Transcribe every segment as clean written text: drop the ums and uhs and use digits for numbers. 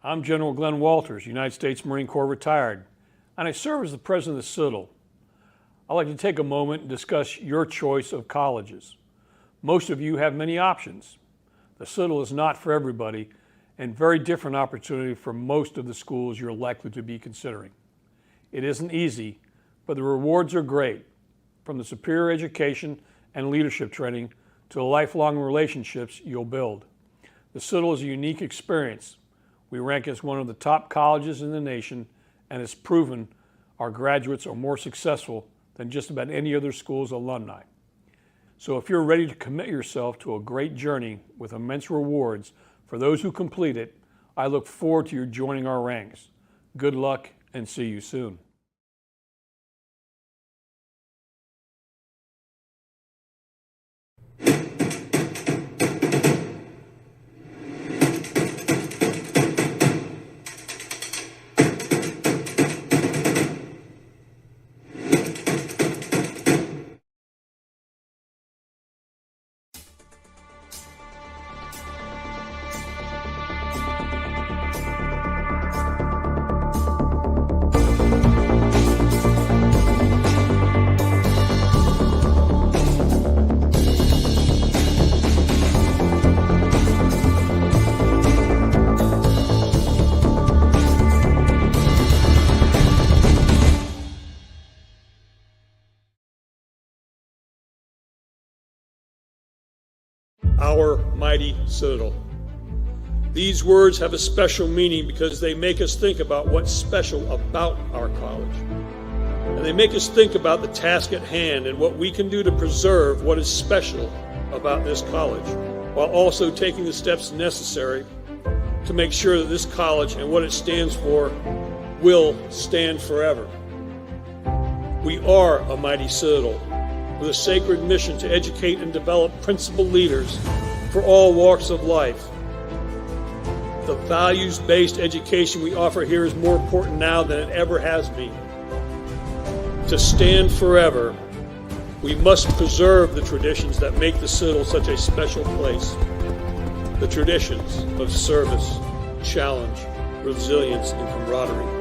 I'm General Glenn Walters, United States Marine Corps retired, and I serve as the president of the Citadel. I'd like to take a moment and discuss your choice of colleges. Most of you have many options. The Citadel is not for everybody, and very different opportunity for most of the schools you're likely to be considering. It isn't easy, but the rewards are great, from the superior education and leadership training to the lifelong relationships you'll build. The Citadel is a unique experience. We rank as one of the top colleges in the nation, and it's proven our graduates are more successful than just about any other school's alumni. So if you're ready to commit yourself to a great journey with immense rewards for those who complete it, I look forward to your joining our ranks. Good luck and see you soon. Our mighty Citadel. These words have a special meaning because they make us think about what's special about our college. And they make us think about the task at hand and what we can do to preserve what is special about this college, while also taking the steps necessary to make sure that this college and what it stands for will stand forever. We are a mighty Citadel with a sacred mission to educate and develop principled leaders for all walks of life. The values-based education we offer here is more important now than it ever has been. To stand forever, we must preserve the traditions that make the Citadel such a special place. The traditions of service, challenge, resilience, and camaraderie.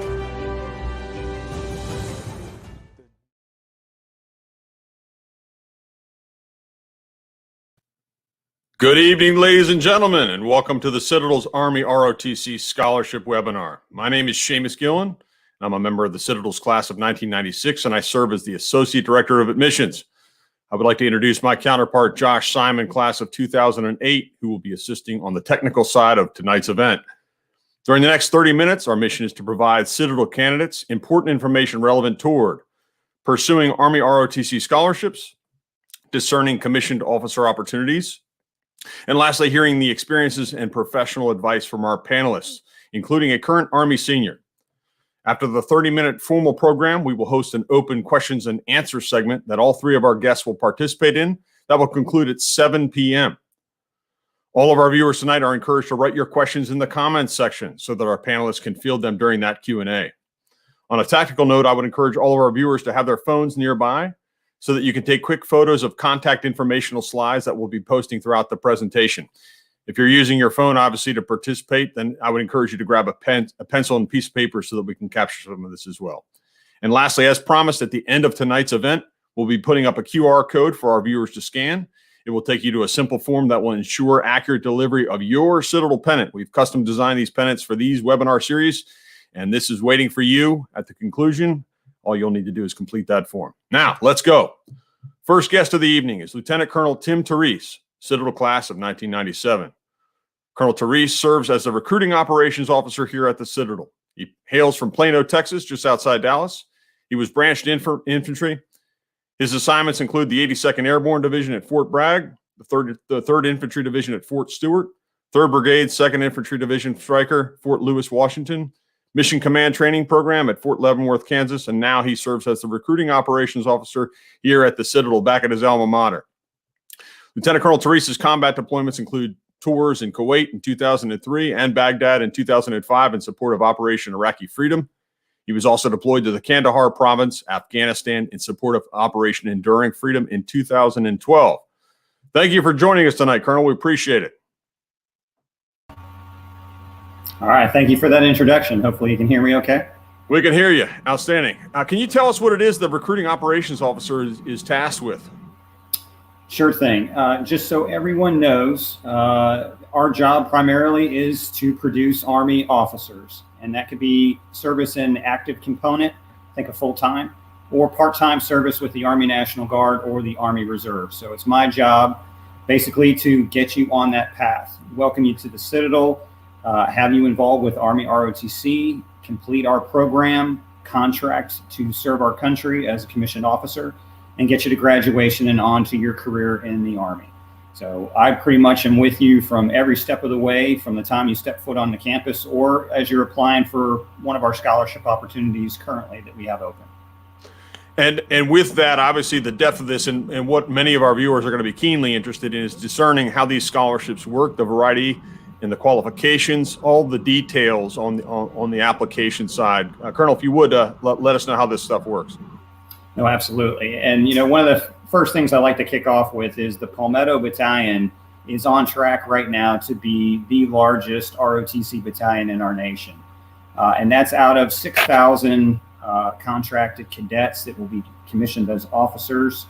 Good evening, ladies and gentlemen, and welcome to the Citadel's Army ROTC Scholarship Webinar. My name is Seamus Gillen, and I'm a member of the Citadel's class of 1996, and I serve as the Associate Director of Admissions. I would like to introduce my counterpart, Josh Simon, class of 2008, who will be assisting on the technical side of tonight's event. During the next 30 minutes, our mission is to provide Citadel candidates important information relevant toward pursuing Army ROTC scholarships, discerning commissioned officer opportunities, and lastly, hearing the experiences and professional advice from our panelists, including a current Army senior. After the 30-minute formal program, we will host an open questions and answer segment that all three of our guests will participate in. That will conclude at 7 p.m. All of our viewers tonight are encouraged to write your questions in the comments section so that our panelists can field them during that Q&A. On a tactical note, I would encourage all of our viewers to have their phones nearby so that you can take quick photos of contact informational slides that we'll be posting throughout the presentation. If you're using your phone, obviously, to participate, then I would encourage you to grab a pencil and piece of paper so that we can capture some of this as well. And lastly, as promised, at the end of tonight's event, we'll be putting up a QR code for our viewers to scan. It will take you to a simple form that will ensure accurate delivery of your Citadel pennant. We've custom designed these pennants for these webinar series, and this is waiting for you at the conclusion. All you'll need to do is complete that form. Now, let's go. First guest of the evening is Lieutenant Colonel Tim Therese, Citadel class of 1997. Colonel Therese serves as the recruiting operations officer here at the Citadel. He hails from Plano, Texas, just outside Dallas. He was branched infantry. His assignments include the 82nd Airborne Division at Fort Bragg, the 3rd Infantry Division at Fort Stewart, 3rd Brigade, 2nd Infantry Division Stryker, Fort Lewis, Washington, Mission Command Training Program at Fort Leavenworth, Kansas, and now he serves as the recruiting operations officer here at the Citadel, back at his alma mater. Lieutenant Colonel Therese's combat deployments include tours in Kuwait in 2003 and Baghdad in 2005 in support of Operation Iraqi Freedom. He was also deployed to the Kandahar province, Afghanistan, in support of Operation Enduring Freedom in 2012. Thank you for joining us tonight, Colonel. We appreciate it. All right, thank you for that introduction. Hopefully you can hear me okay. We can hear you. Outstanding. Can you tell us what it is the recruiting operations officer is tasked with? Sure thing. Just so everyone knows, our job primarily is to produce Army officers, and that could be service in active component, think of full-time, or part-time service with the Army National Guard or the Army Reserve. So it's my job basically to get you on that path, welcome you to the Citadel, have you involved with Army ROTC, complete our program, contract to serve our country as a commissioned officer, and get you to graduation and on to your career in the Army. So I pretty much am with you from every step of the way, from the time you step foot on the campus or as you're applying for one of our scholarship opportunities currently that we have open. And with that, obviously, the depth of this and what many of our viewers are going to be keenly interested in is discerning how these scholarships work, the variety and the qualifications, all the details on the application side. Colonel, if you would, let us know how this stuff works. No, absolutely. And, you know, one of the first things I like to kick off with is the Palmetto Battalion is on track right now to be the largest ROTC battalion in our nation. And that's out of 6,000 contracted cadets that will be commissioned as officers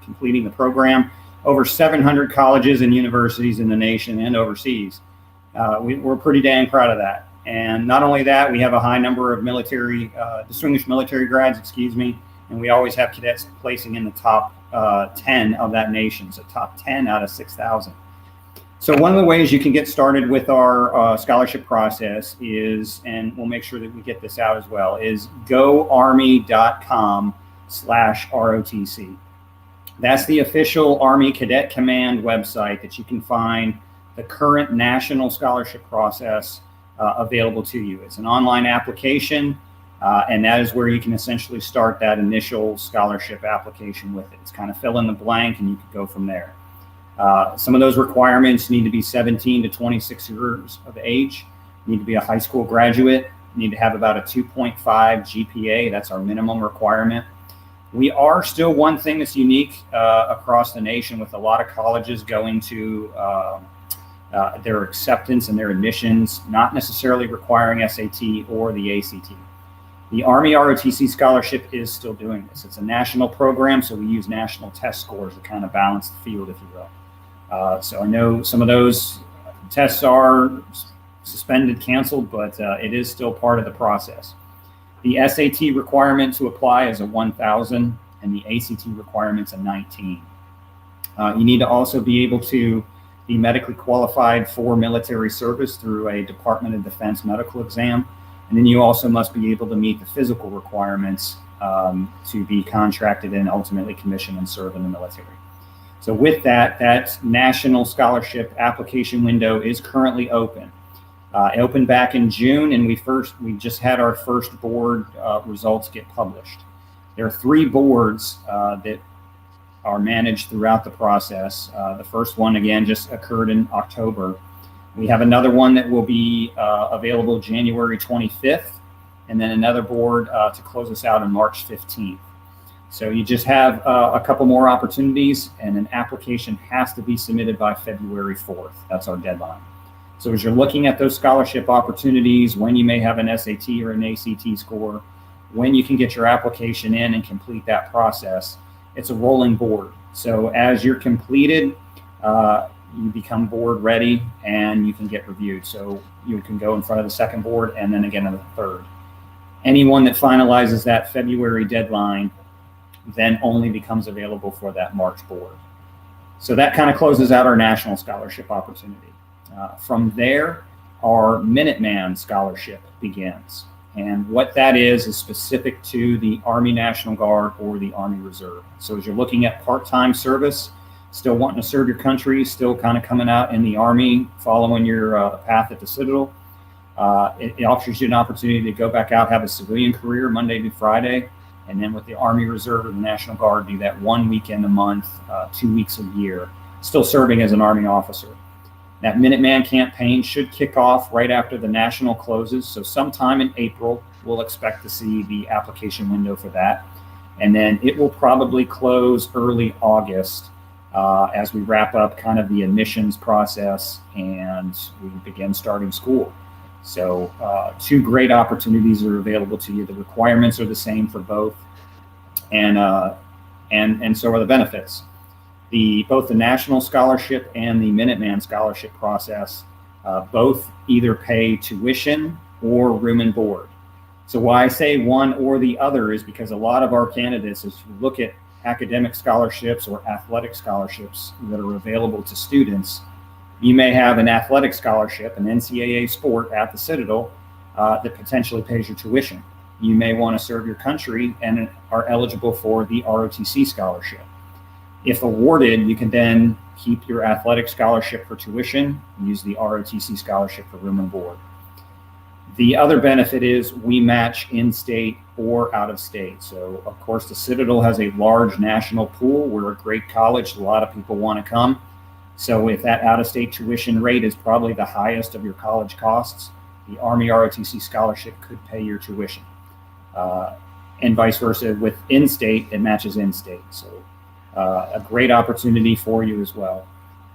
completing the program. Over 700 colleges and universities in the nation and overseas. We're pretty dang proud of that. And not only that, we have a high number of military, distinguished military grads, and we always have cadets placing in the top 10 of that nation, so top 10 out of 6,000. So one of the ways you can get started with our scholarship process is, and we'll make sure that we get this out as well, is goarmy.com/ROTC. That's the official Army Cadet Command website that you can find the current national scholarship process available to you. It's an online application, and that is where you can essentially start that initial scholarship application with it. It's kind of fill in the blank and you can go from there. Some of those requirements need to be 17 to 26 years of age. You need to be a high school graduate. You need to have about a 2.5 GPA. That's our minimum requirement. We are still one thing that's unique across the nation, with a lot of colleges going to their acceptance and their admissions, not necessarily requiring SAT or the ACT. The Army ROTC scholarship is still doing this. It's a national program, so we use national test scores to kind of balance the field, if you will. So I know some of those tests are suspended, canceled, but it is still part of the process. The SAT requirement to apply is a 1,000, and the ACT requirement's a 19. You need to also be able to be medically qualified for military service through a Department of Defense medical exam. And then you also must be able to meet the physical requirements to be contracted and ultimately commissioned and serve in the military. So with that, that national scholarship application window is currently open. It opened back in June, and we just had our first board results get published. There are 3 boards that are managed throughout the process. The first one, again, just occurred in October. We have another one that will be available January 25th, and then another board to close us out on March 15th. So you just have a couple more opportunities, and an application has to be submitted by February 4th. That's our deadline. So as you're looking at those scholarship opportunities, when you may have an SAT or an ACT score, when you can get your application in and complete that process, it's a rolling board. So as you're completed, you become board ready and you can get reviewed. So you can go in front of the second board and then again on the third. Anyone that finalizes that February deadline then only becomes available for that March board. So that kind of closes out our national scholarship opportunity. From there, our Minuteman scholarship begins. And what that is specific to the Army National Guard or the Army Reserve. So as you're looking at part-time service, still wanting to serve your country, still kind of coming out in the Army, following your path at the Citadel, it offers you an opportunity to go back out, have a civilian career Monday to Friday, and then with the Army Reserve or the National Guard, do that 1 weekend a month, 2 weeks a year, still serving as an Army officer. That Minuteman campaign should kick off right after the national closes. So sometime in April, we'll expect to see the application window for that. And then it will probably close early August as we wrap up kind of the admissions process and we begin starting school. So two great opportunities are available to you. The requirements are the same for both, and so are the benefits. Both the National Scholarship and the Minuteman Scholarship process both either pay tuition or room and board. So why I say one or the other is because a lot of our candidates, as you look at academic scholarships or athletic scholarships that are available to students, you may have an athletic scholarship, an NCAA sport at the Citadel that potentially pays your tuition. You may want to serve your country and are eligible for the ROTC scholarship. If awarded, you can then keep your athletic scholarship for tuition, use the ROTC scholarship for room and board. The other benefit is we match in-state or out-of-state. So, of course, the Citadel has a large national pool. We're a great college. A lot of people want to come. So if that out-of-state tuition rate is probably the highest of your college costs, the Army ROTC scholarship could pay your tuition. And vice versa, with in-state, it matches in-state. So a great opportunity for you as well.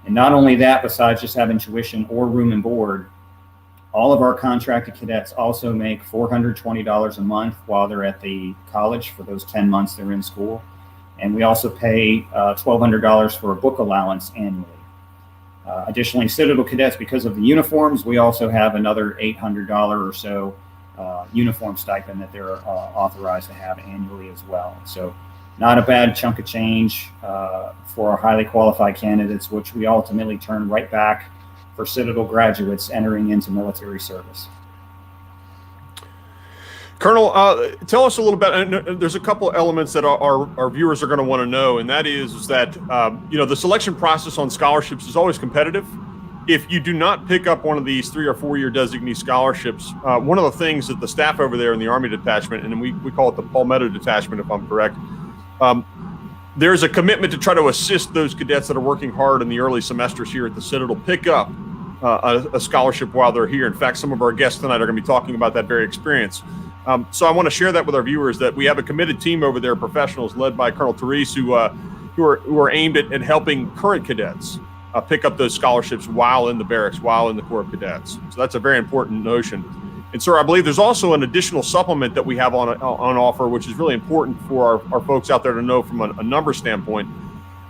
And not only that, besides just having tuition or room and board, all of our contracted cadets also make $420 a month while they're at the college for those 10 months they're in school. And we also pay $1,200 for a book allowance annually. Additionally, Citadel cadets, because of the uniforms, we also have another $800 or so uniform stipend that they're authorized to have annually as well. So not a bad chunk of change for our highly qualified candidates, which we ultimately turn right back for Citadel graduates entering into military service. Colonel, tell us a little bit. There's a couple elements that our viewers are going to want to know, and that is that the selection process on scholarships is always competitive. If you do not pick up one of these 3 or 4 year designee scholarships, one of the things that the staff over there in the Army detachment, and we call it the Palmetto detachment, if I'm correct, there's a commitment to try to assist those cadets that are working hard in the early semesters here at the Citadel pick up a scholarship while they're here. In fact, some of our guests tonight are going to be talking about that very experience. So I want to share that with our viewers, that we have a committed team over there, professionals led by Colonel Therese, who are aimed at helping current cadets pick up those scholarships while in the barracks, while in the Corps of Cadets. So that's a very important notion. And sir, I believe there's also an additional supplement that we have on offer, which is really important for our folks out there to know from a number standpoint,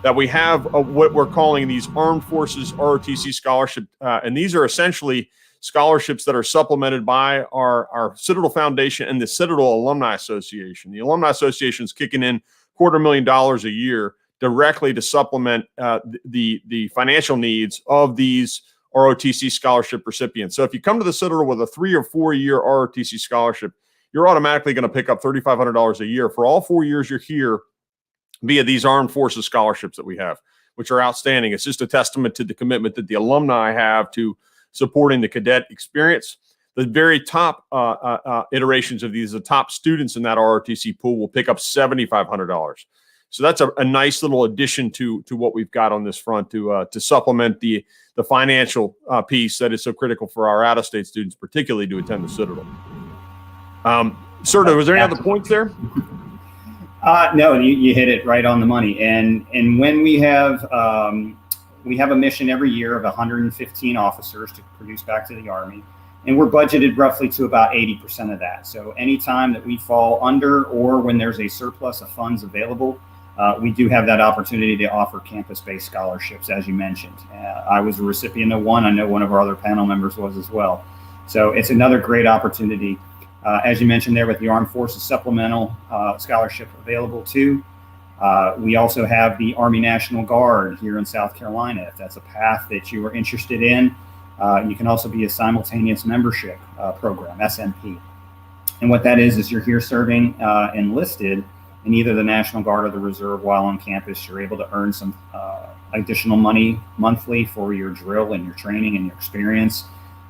that we have what we're calling these Armed Forces ROTC scholarship. And these are essentially scholarships that are supplemented by our Citadel Foundation and the Citadel Alumni Association. The Alumni Association is kicking in $250,000 a year directly to supplement the financial needs of these ROTC scholarship recipients. So if you come to the Citadel with a 3 or 4 year ROTC scholarship, you're automatically going to pick up $3,500 a year for all 4 years you're here via these Armed Forces scholarships that we have, which are outstanding. It's just a testament to the commitment that the alumni have to supporting the cadet experience. The very top iterations of these, the top students in that ROTC pool will pick up $7,500. So that's a nice little addition to what we've got on this front to supplement the financial piece that is so critical for our out-of-state students, particularly to attend the Citadel. Sir, was there any other points there? No, you hit it right on the money. And when we have a mission every year of 115 officers to produce back to the Army, and we're budgeted roughly to about 80% of that. So anytime that we fall under or when there's a surplus of funds available, we do have that opportunity to offer campus-based scholarships, as you mentioned. I was a recipient of one. I know one of our other panel members was as well. So it's another great opportunity. As you mentioned there, with the Armed Forces Supplemental Scholarship available too. We also have the Army National Guard here in South Carolina. If that's a path that you are interested in, you can also be a simultaneous membership program, SMP. And what that is you're here serving enlisted in either the National Guard or the Reserve while on campus. You're able to earn some additional money monthly for your drill and your training and your experience.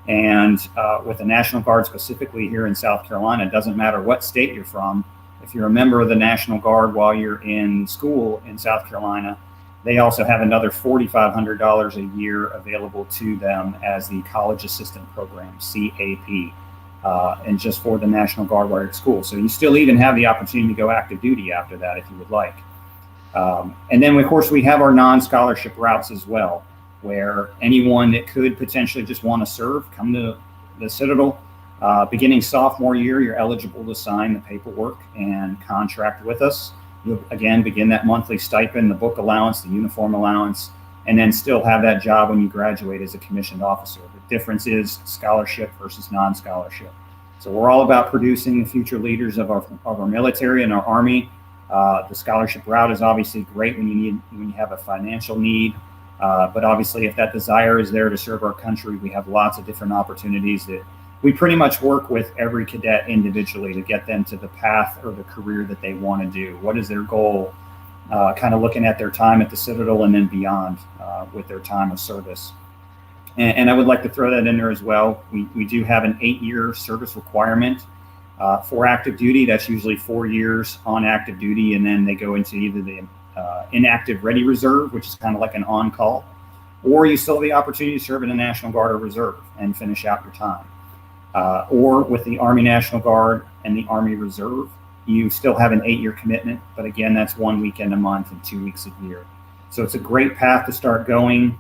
And with the National Guard specifically here in South Carolina, it doesn't matter what state you're from. If you're a member of the National Guard while you're in school in South Carolina, they also have another $4,500 a year available to them as the College Assistant Program, CAP, and just for the National Guard while you're at school. So you still even have the opportunity to go active duty after that if you would like. And then, of course, we have our non-scholarship routes as well, where anyone that could potentially just want to serve, come to the Citadel. Beginning sophomore year, you're eligible to sign the paperwork and contract with us. You'll again begin that monthly stipend, the book allowance, the uniform allowance, and then still have that job when you graduate as a commissioned officer. The difference is scholarship versus non-scholarship. So we're all about producing the future leaders of our military and our Army. The scholarship route is obviously great when you have a financial need, but obviously if that desire is there to serve our country, we have lots of different opportunities that we pretty much work with every cadet individually to get them to the path or the career that they want to do. What is their goal? Kind of looking at their time at the Citadel and then beyond with their time of service. And I would like to throw that in there as well. We do have an 8-year service requirement for active duty. That's usually 4 years on active duty, and then they go into either the inactive ready reserve, which is kind of like an on-call, or you still have the opportunity to serve in the National Guard or Reserve and finish out your time. Or with the Army National Guard and the Army Reserve, you still have an 8-year commitment, but again, that's 1 weekend a month and 2 weeks a year. So it's a great path to start going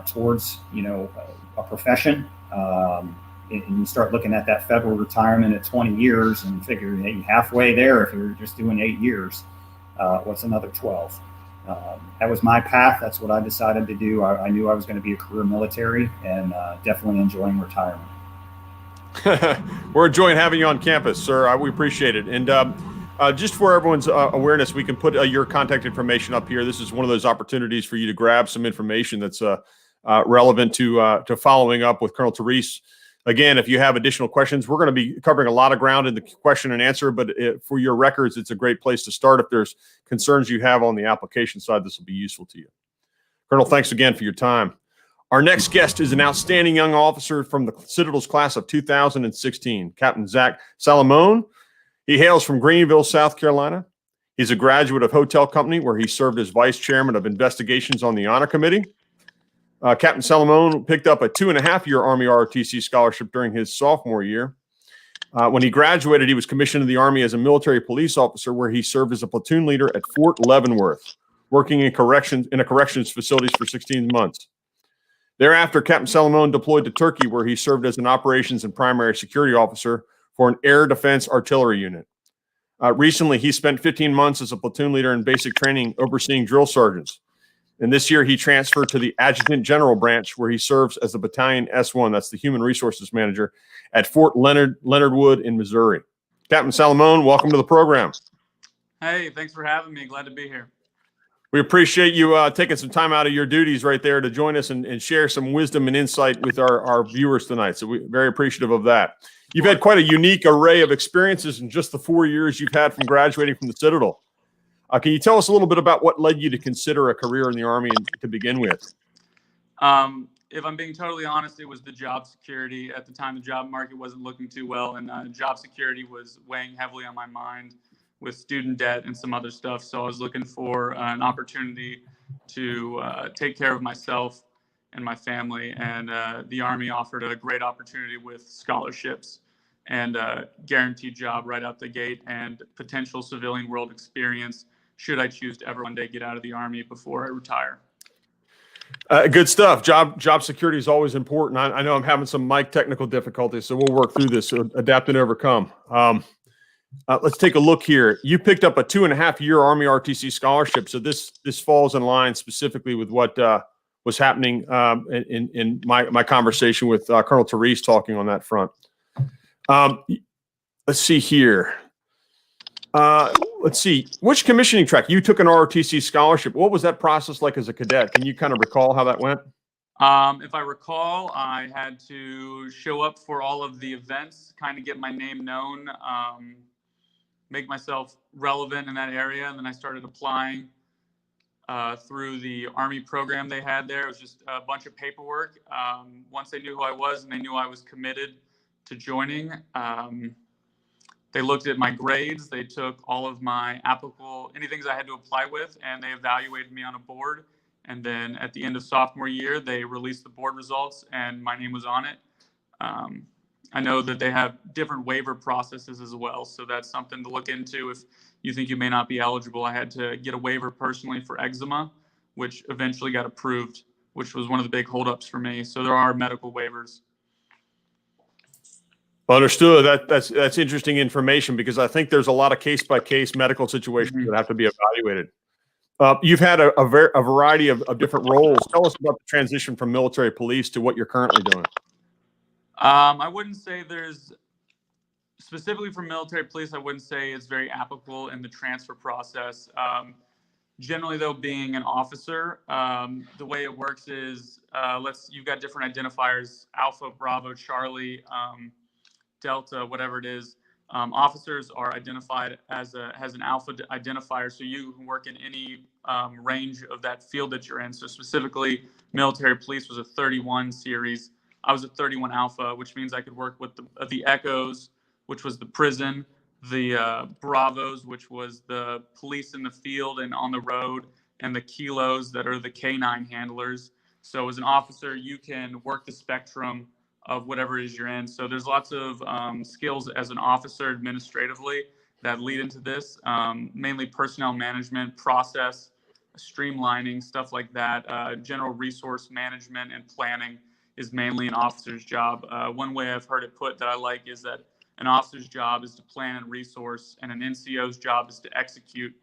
towards, a profession. And you start looking at that federal retirement at 20 years and figure, hey, halfway there, if you're just doing 8 years, what's another 12? That was my path. That's what I decided to do. I knew I was going to be a career military and definitely enjoying retirement. We're enjoying having you on campus, sir. We appreciate it. And just for everyone's awareness, we can put your contact information up here. This is one of those opportunities for you to grab some information that's relevant to following up with Colonel Therese. Again, if you have additional questions, we're going to be covering a lot of ground in the question and answer, but for your records, it's a great place to start. If there's concerns you have on the application side, this will be useful to you. Colonel, thanks again for your time. Our next guest is an outstanding young officer from the Citadel's class of 2016, Captain Zach Salamone. He hails from Greenville, South Carolina. He's a graduate of Hotel Company, where he served as vice chairman of investigations on the Honor Committee. Captain Salamone picked up a 2.5-year Army ROTC scholarship during his sophomore year. When he graduated, he was commissioned in the Army as a military police officer, where he served as a platoon leader at Fort Leavenworth, working in corrections facilities for 16 months. Thereafter, Captain Salamone deployed to Turkey, where he served as an operations and primary security officer for an air defense artillery unit. Recently, he spent 15 months as a platoon leader in basic training, overseeing drill sergeants. And this year, he transferred to the Adjutant General branch, where he serves as the Battalion S1, that's the Human Resources Manager, at Fort Leonard Wood in Missouri. Captain Salamone, welcome to the program. Hey, thanks for having me. Glad to be here. We appreciate you taking some time out of your duties right there to join us and share some wisdom and insight with our viewers tonight. So we're very appreciative of that. You've had quite a unique array of experiences in just the 4 years you've had from graduating from the Citadel. Can you tell us a little bit about what led you to consider a career in the Army to begin with? If I'm being totally honest, it was the job security. At the time, the job market wasn't looking too well, and job security was weighing heavily on my mind with student debt and some other stuff. So I was looking for an opportunity to take care of myself and my family. And the Army offered a great opportunity with scholarships and a guaranteed job right out the gate and potential civilian world experience should I choose to ever one day get out of the Army before I retire. Good stuff. Job security is always important. I know I'm having some mic technical difficulties, so we'll work through this, so adapt and overcome. Let's take a look here. You picked up a 2.5-year Army ROTC scholarship, so this falls in line specifically with what was happening in my conversation with Colonel Therese talking on that front. Let's see here. Let's see. Which commissioning track? You took an ROTC scholarship. What was that process like as a cadet? Can you kind of recall how that went? If I recall, I had to show up for all of the events, kind of get my name known, make myself relevant in that area. And then I started applying through the Army program they had there. It was just a bunch of paperwork. Once they knew who I was and they knew I was committed to joining, they looked at my grades. They took all of my anything I had to apply with, and they evaluated me on a board. And then at the end of sophomore year, they released the board results, and my name was on it. I know that they have different waiver processes as well, so that's something to look into if you think you may not be eligible. I had to get a waiver personally for eczema, which eventually got approved, which was one of the big holdups for me. So there are medical waivers. Understood. That's interesting information because I think there's a lot of case-by-case medical situations Mhm. that have to be evaluated. You've had a variety of different roles. Tell us about the transition from military police to what you're currently doing. I wouldn't say there's specifically for military police. I wouldn't say it's very applicable in the transfer process. Generally, though, being an officer, the way it works is you've got different identifiers: Alpha, Bravo, Charlie, Delta, whatever it is. Officers are identified as an alpha identifier, so you can work in any range of that field that you're in. So specifically, military police was a 31 series. I was a 31 alpha, which means I could work with the Echoes, which was the prison, the Bravos, which was the police in the field and on the road, and the Kilos that are the K9 handlers. So as an officer, you can work the spectrum of whatever it is you're in. So there's lots of skills as an officer administratively that lead into this, mainly personnel management, process, streamlining, stuff like that. General resource management and planning is mainly an officer's job. One way I've heard it put that I like is that an officer's job is to plan and resource, and an NCO's job is to execute.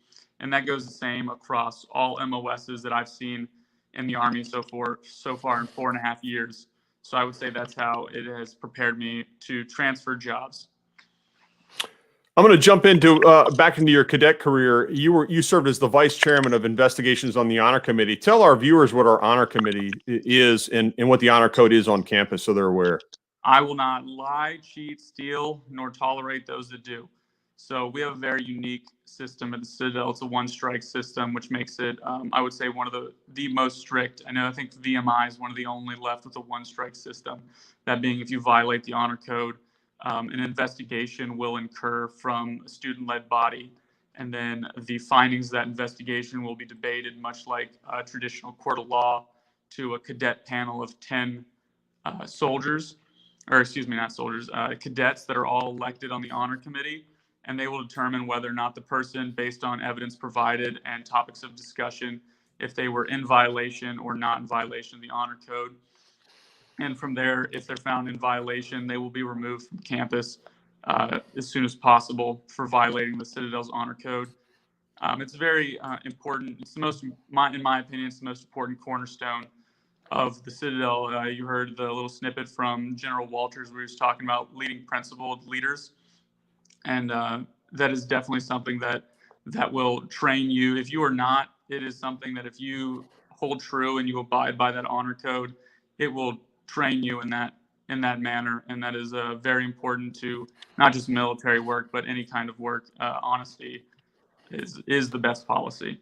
And that goes the same across all MOSs that I've seen in the Army so far in 4.5 years. So I would say that's how it has prepared me to transfer jobs. I'm going to jump into back into your cadet career. You served as the vice chairman of investigations on the honor committee. Tell our viewers what our honor committee is and what the honor code is on campus so they're aware. I will not lie, cheat, steal, nor tolerate those that do. So we have a very unique system at the Citadel. It's a one-strike system, which makes it, I would say, one of the most strict. I think VMI is one of the only left with a one-strike system. That being, if you violate the honor code, an investigation will incur from a student-led body, and then the findings of that investigation will be debated, much like a traditional court of law, to a cadet panel of 10 soldiers, or excuse me, not soldiers, cadets that are all elected on the honor committee, and they will determine whether or not the person, based on evidence provided and topics of discussion, if they were in violation or not in violation of the honor code. And from there, if they're found in violation, they will be removed from campus as soon as possible for violating the Citadel's honor code. It's very important. It's the most, in my opinion, it's the most important cornerstone of the Citadel. You heard the little snippet from General Walters where he was talking about leading principled leaders. And that is definitely something that will train you. If you are not, it is something that if you hold true and you abide by that honor code, it will train you in that manner. And that is very important to not just military work, but any kind of work. Honesty is the best policy.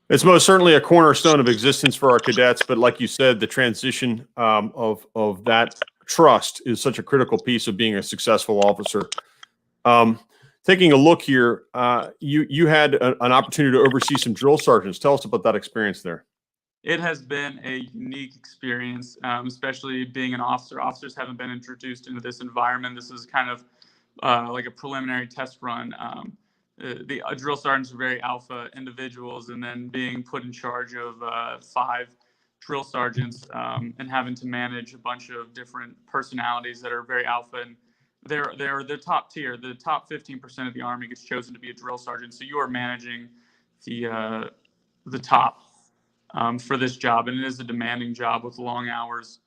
It's most certainly a cornerstone of existence for our cadets, but like you said, the transition of that trust is such a critical piece of being a successful officer. Taking a look here, you had an opportunity to oversee some drill sergeants. Tell us about that experience there. It has been a unique experience, especially being an officer. Officers haven't been introduced into this environment. This is kind of like a preliminary test run. The drill sergeants are very alpha individuals, and then being put in charge of 5 drill sergeants and having to manage a bunch of different personalities that are very alpha, and they're the top tier. The top 15% of the Army gets chosen to be a drill sergeant, so you are managing the top for this job, and it is a demanding job with long hours.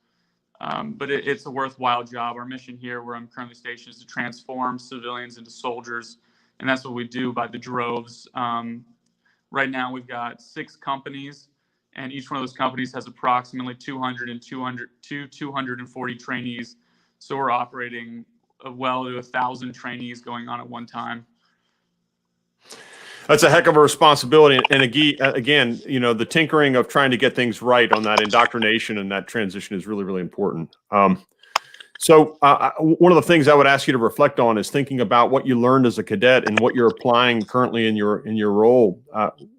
But it's a worthwhile job. Our mission here, where I'm currently stationed, is to transform civilians into soldiers. And that's what we do by the droves. Right now, we've got 6 companies, and each one of those companies has approximately 240 trainees. So we're operating well to 1,000 trainees going on at one time. That's a heck of a responsibility. And again, the tinkering of trying to get things right on that indoctrination and that transition is really, really important. So one of the things I would ask you to reflect on is thinking about what you learned as a cadet and what you're applying currently in your role.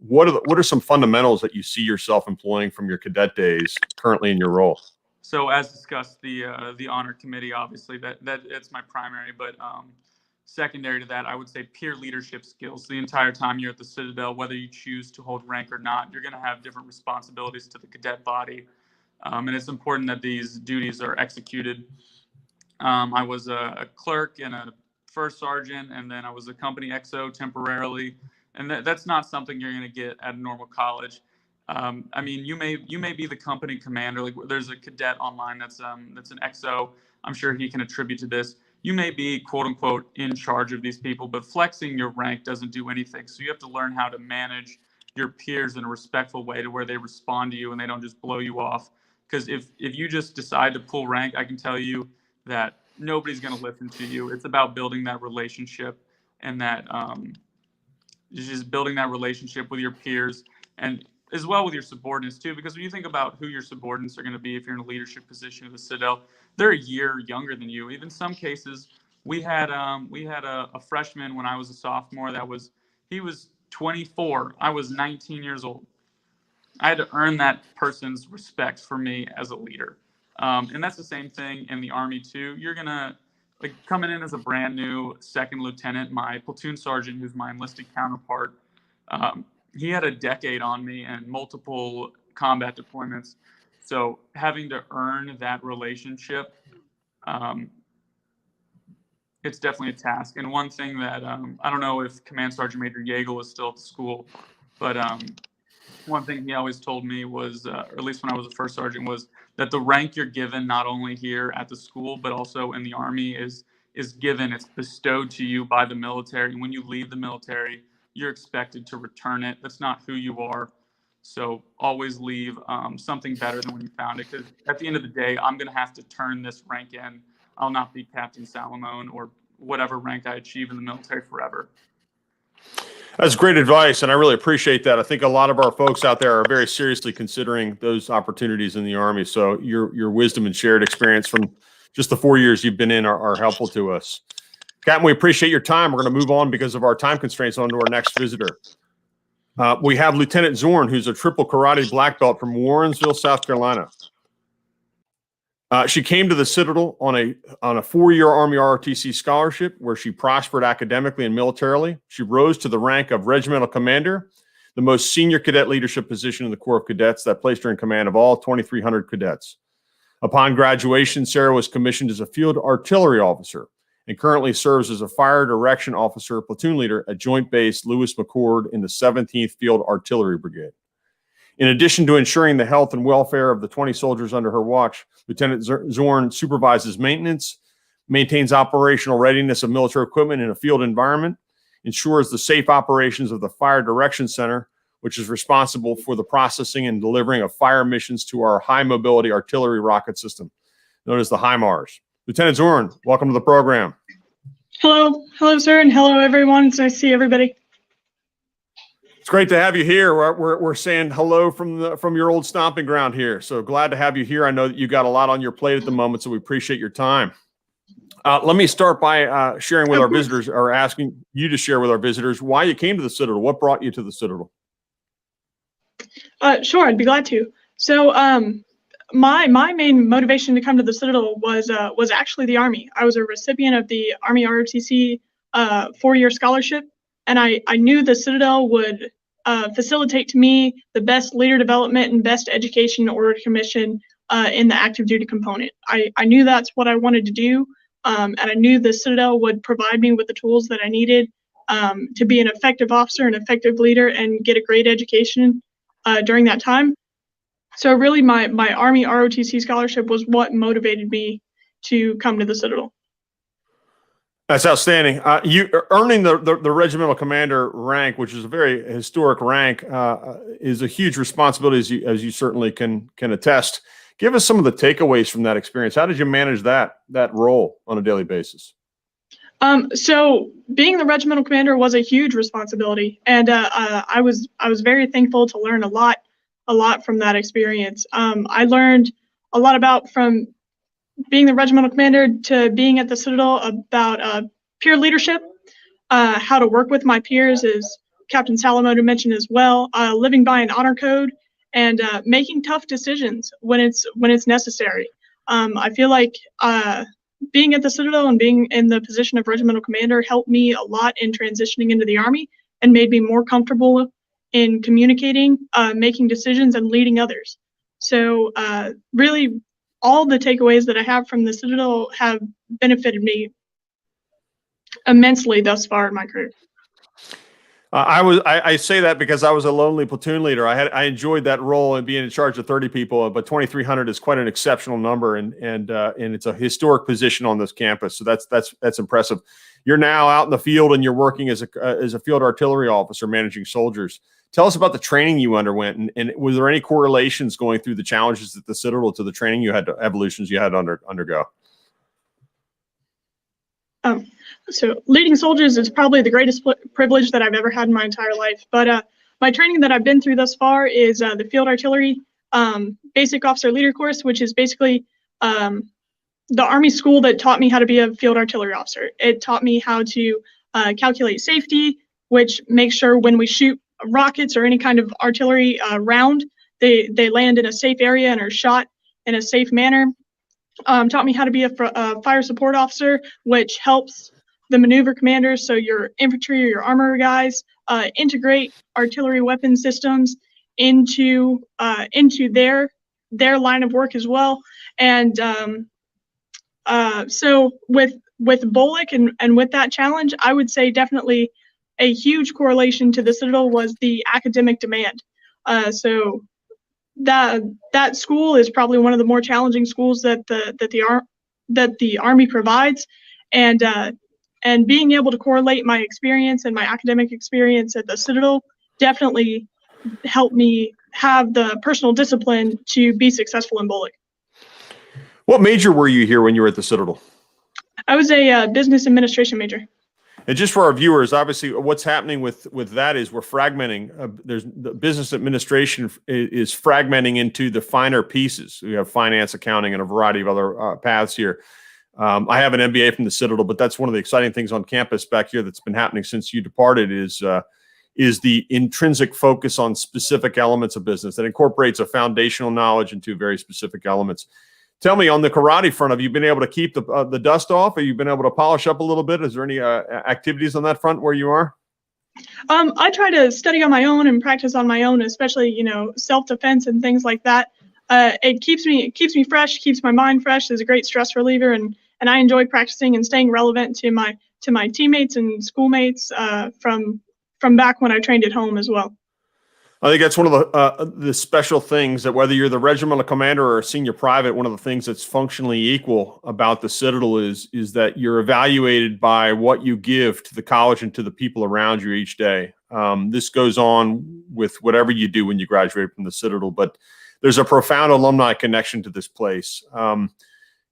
What are some fundamentals that you see yourself employing from your cadet days currently in your role? So as discussed, the honor committee, obviously that's my primary, but secondary to that, I would say peer leadership skills. The entire time you're at the Citadel, whether you choose to hold rank or not, you're going to have different responsibilities to the cadet body, and it's important that these duties are executed I was a clerk and a first sergeant, and then I was a company XO temporarily. And that's not something you're going to get at a normal college. I mean, you may be the company commander. Like, there's a cadet online that's an XO. I'm sure he can attribute to this. You may be quote unquote in charge of these people, but flexing your rank doesn't do anything. So you have to learn how to manage your peers in a respectful way to where they respond to you and they don't just blow you off. Because if you just decide to pull rank, I can tell you that nobody's going to listen to you. It's about building that relationship, and that just building that relationship with your peers, and as well with your subordinates too. Because when you think about who your subordinates are going to be, if you're in a leadership position at the Citadel, they're a year younger than you. Even some cases, we had a freshman when I was a sophomore he was 24. I was 19 years old. I had to earn that person's respect for me as a leader. And that's the same thing in the Army too. You're gonna, like, coming in as a brand new second lieutenant, my platoon sergeant, who's my enlisted counterpart, he had a decade on me and multiple combat deployments. So having to earn that relationship, it's definitely a task. And one thing that I don't know if Command Sergeant Major Yeagle is still at the school, but one thing he always told me was, or at least when I was a first sergeant, was that the rank you're given not only here at the school but also in the Army is given, it's bestowed to you by the military. And when you leave the military, you're expected to return it. That's not who you are. So always leave something better than when you found it, because at the end of the day, I'm going to have to turn this rank in. I'll not be Captain Salamone or whatever rank I achieve in the military forever. That's great advice, and I really appreciate that. I think a lot of our folks out there are very seriously considering those opportunities in the Army. So your wisdom and shared experience from just the 4 years you've been in are helpful to us. Captain, we appreciate your time. We're going to move on because of our time constraints on to our next visitor. We have Lieutenant Zorn, who's a triple karate black belt from Warrensville, South Carolina. She came to the Citadel on a 4-year Army ROTC scholarship where she prospered academically and militarily. She rose to the rank of regimental commander, the most senior cadet leadership position in the Corps of Cadets that placed her in command of all 2,300 cadets. Upon graduation, Sarah was commissioned as a field artillery officer and currently serves as a fire direction officer, platoon leader at Joint Base Lewis McChord in the 17th Field Artillery Brigade. In addition to ensuring the health and welfare of the 20 soldiers under her watch, Lieutenant Zorn supervises maintenance, maintains operational readiness of military equipment in a field environment, ensures the safe operations of the Fire Direction Center, which is responsible for the processing and delivering of fire missions to our high-mobility artillery rocket system, known as the HIMARS. Lieutenant Zorn, welcome to the program. Hello. Hello, sir, and hello, everyone. It's nice to see everybody. It's great to have you here. We're saying hello from your old stomping ground here. So glad to have you here. I know that you got a lot on your plate at the moment, so we appreciate your time. Let me start by sharing with our visitors, or asking you to share with our visitors, why you came to the Citadel. What brought you to the Citadel? Sure, I'd be glad to. So my main motivation to come to the Citadel was actually the Army. I was a recipient of the Army ROTC 4-year scholarship, and I knew the Citadel would facilitate to me the best leader development and best education in order to commission in the active duty component. I knew that's what I wanted to do, and I knew the Citadel would provide me with the tools that I needed to be an effective officer, an effective leader, and get a great education during that time. So really my Army ROTC scholarship was what motivated me to come to the Citadel. That's outstanding. You earning the regimental commander rank, which is a very historic rank, is a huge responsibility, as you certainly can attest. Give us some of the takeaways from that experience. How did you manage that role on a daily basis? So being the regimental commander was a huge responsibility, and I was very thankful to learn a lot from that experience. I learned a lot from being the regimental commander to being at the Citadel about peer leadership, how to work with my peers, as Captain Salamone mentioned as well, living by an honor code, and making tough decisions when it's necessary. I feel like being at the Citadel and being in the position of regimental commander helped me a lot in transitioning into the Army and made me more comfortable in communicating, making decisions, and leading others. So really, all the takeaways that I have from the Citadel have benefited me immensely thus far in my career. I say that because I was a lonely platoon leader. I enjoyed that role and being in charge of 30 people, but 2,300 is quite an exceptional number, and it's a historic position on this campus. So that's impressive. You're now out in the field and you're working as a field artillery officer managing soldiers. Tell us about the training you underwent, and was there any correlations going through the challenges at the Citadel to the training you had to evolutions you had to undergo? So leading soldiers is probably the greatest privilege that I've ever had in my entire life. But my training that I've been through thus far is the Field Artillery Basic Officer Leader course, which is basically the Army school that taught me how to be a field artillery officer. It taught me how to calculate safety, which makes sure when we shoot rockets or any kind of artillery round, they land in a safe area and are shot in a safe manner. Taught me how to be a fire support officer, which helps the maneuver commanders, so your infantry or your armor guys, integrate artillery weapon systems into their line of work as well. And so with BOLIC and with that challenge, I would say definitely a huge correlation to the Citadel was the academic demand. So that school is probably one of the more challenging schools that the Army provides, and being able to correlate my experience and my academic experience at the Citadel definitely helped me have the personal discipline to be successful in BOLIC. What major were you here when you were at the Citadel? I was a business administration major. And just for our viewers, obviously, what's happening with that is we're fragmenting. There's the business administration is fragmenting into the finer pieces. We have finance, accounting, and a variety of other paths here. I have an MBA from the Citadel, but that's one of the exciting things on campus back here that's been happening since you departed is the intrinsic focus on specific elements of business that incorporates a foundational knowledge into very specific elements. Tell me, on the karate front, have you been able to keep the dust off? Have you been able to polish up a little bit? Is there any activities on that front where you are? I try to study on my own and practice on my own, especially self-defense and things like that. It keeps me fresh, keeps my mind fresh. It's a great stress reliever, and I enjoy practicing and staying relevant to my teammates and schoolmates from back when I trained at home as well. I think that's one of the special things that whether you're the regimental commander or a senior private, one of the things that's functionally equal about the Citadel is that you're evaluated by what you give to the college and to the people around you each day. This goes on with whatever you do when you graduate from the Citadel, but there's a profound alumni connection to this place.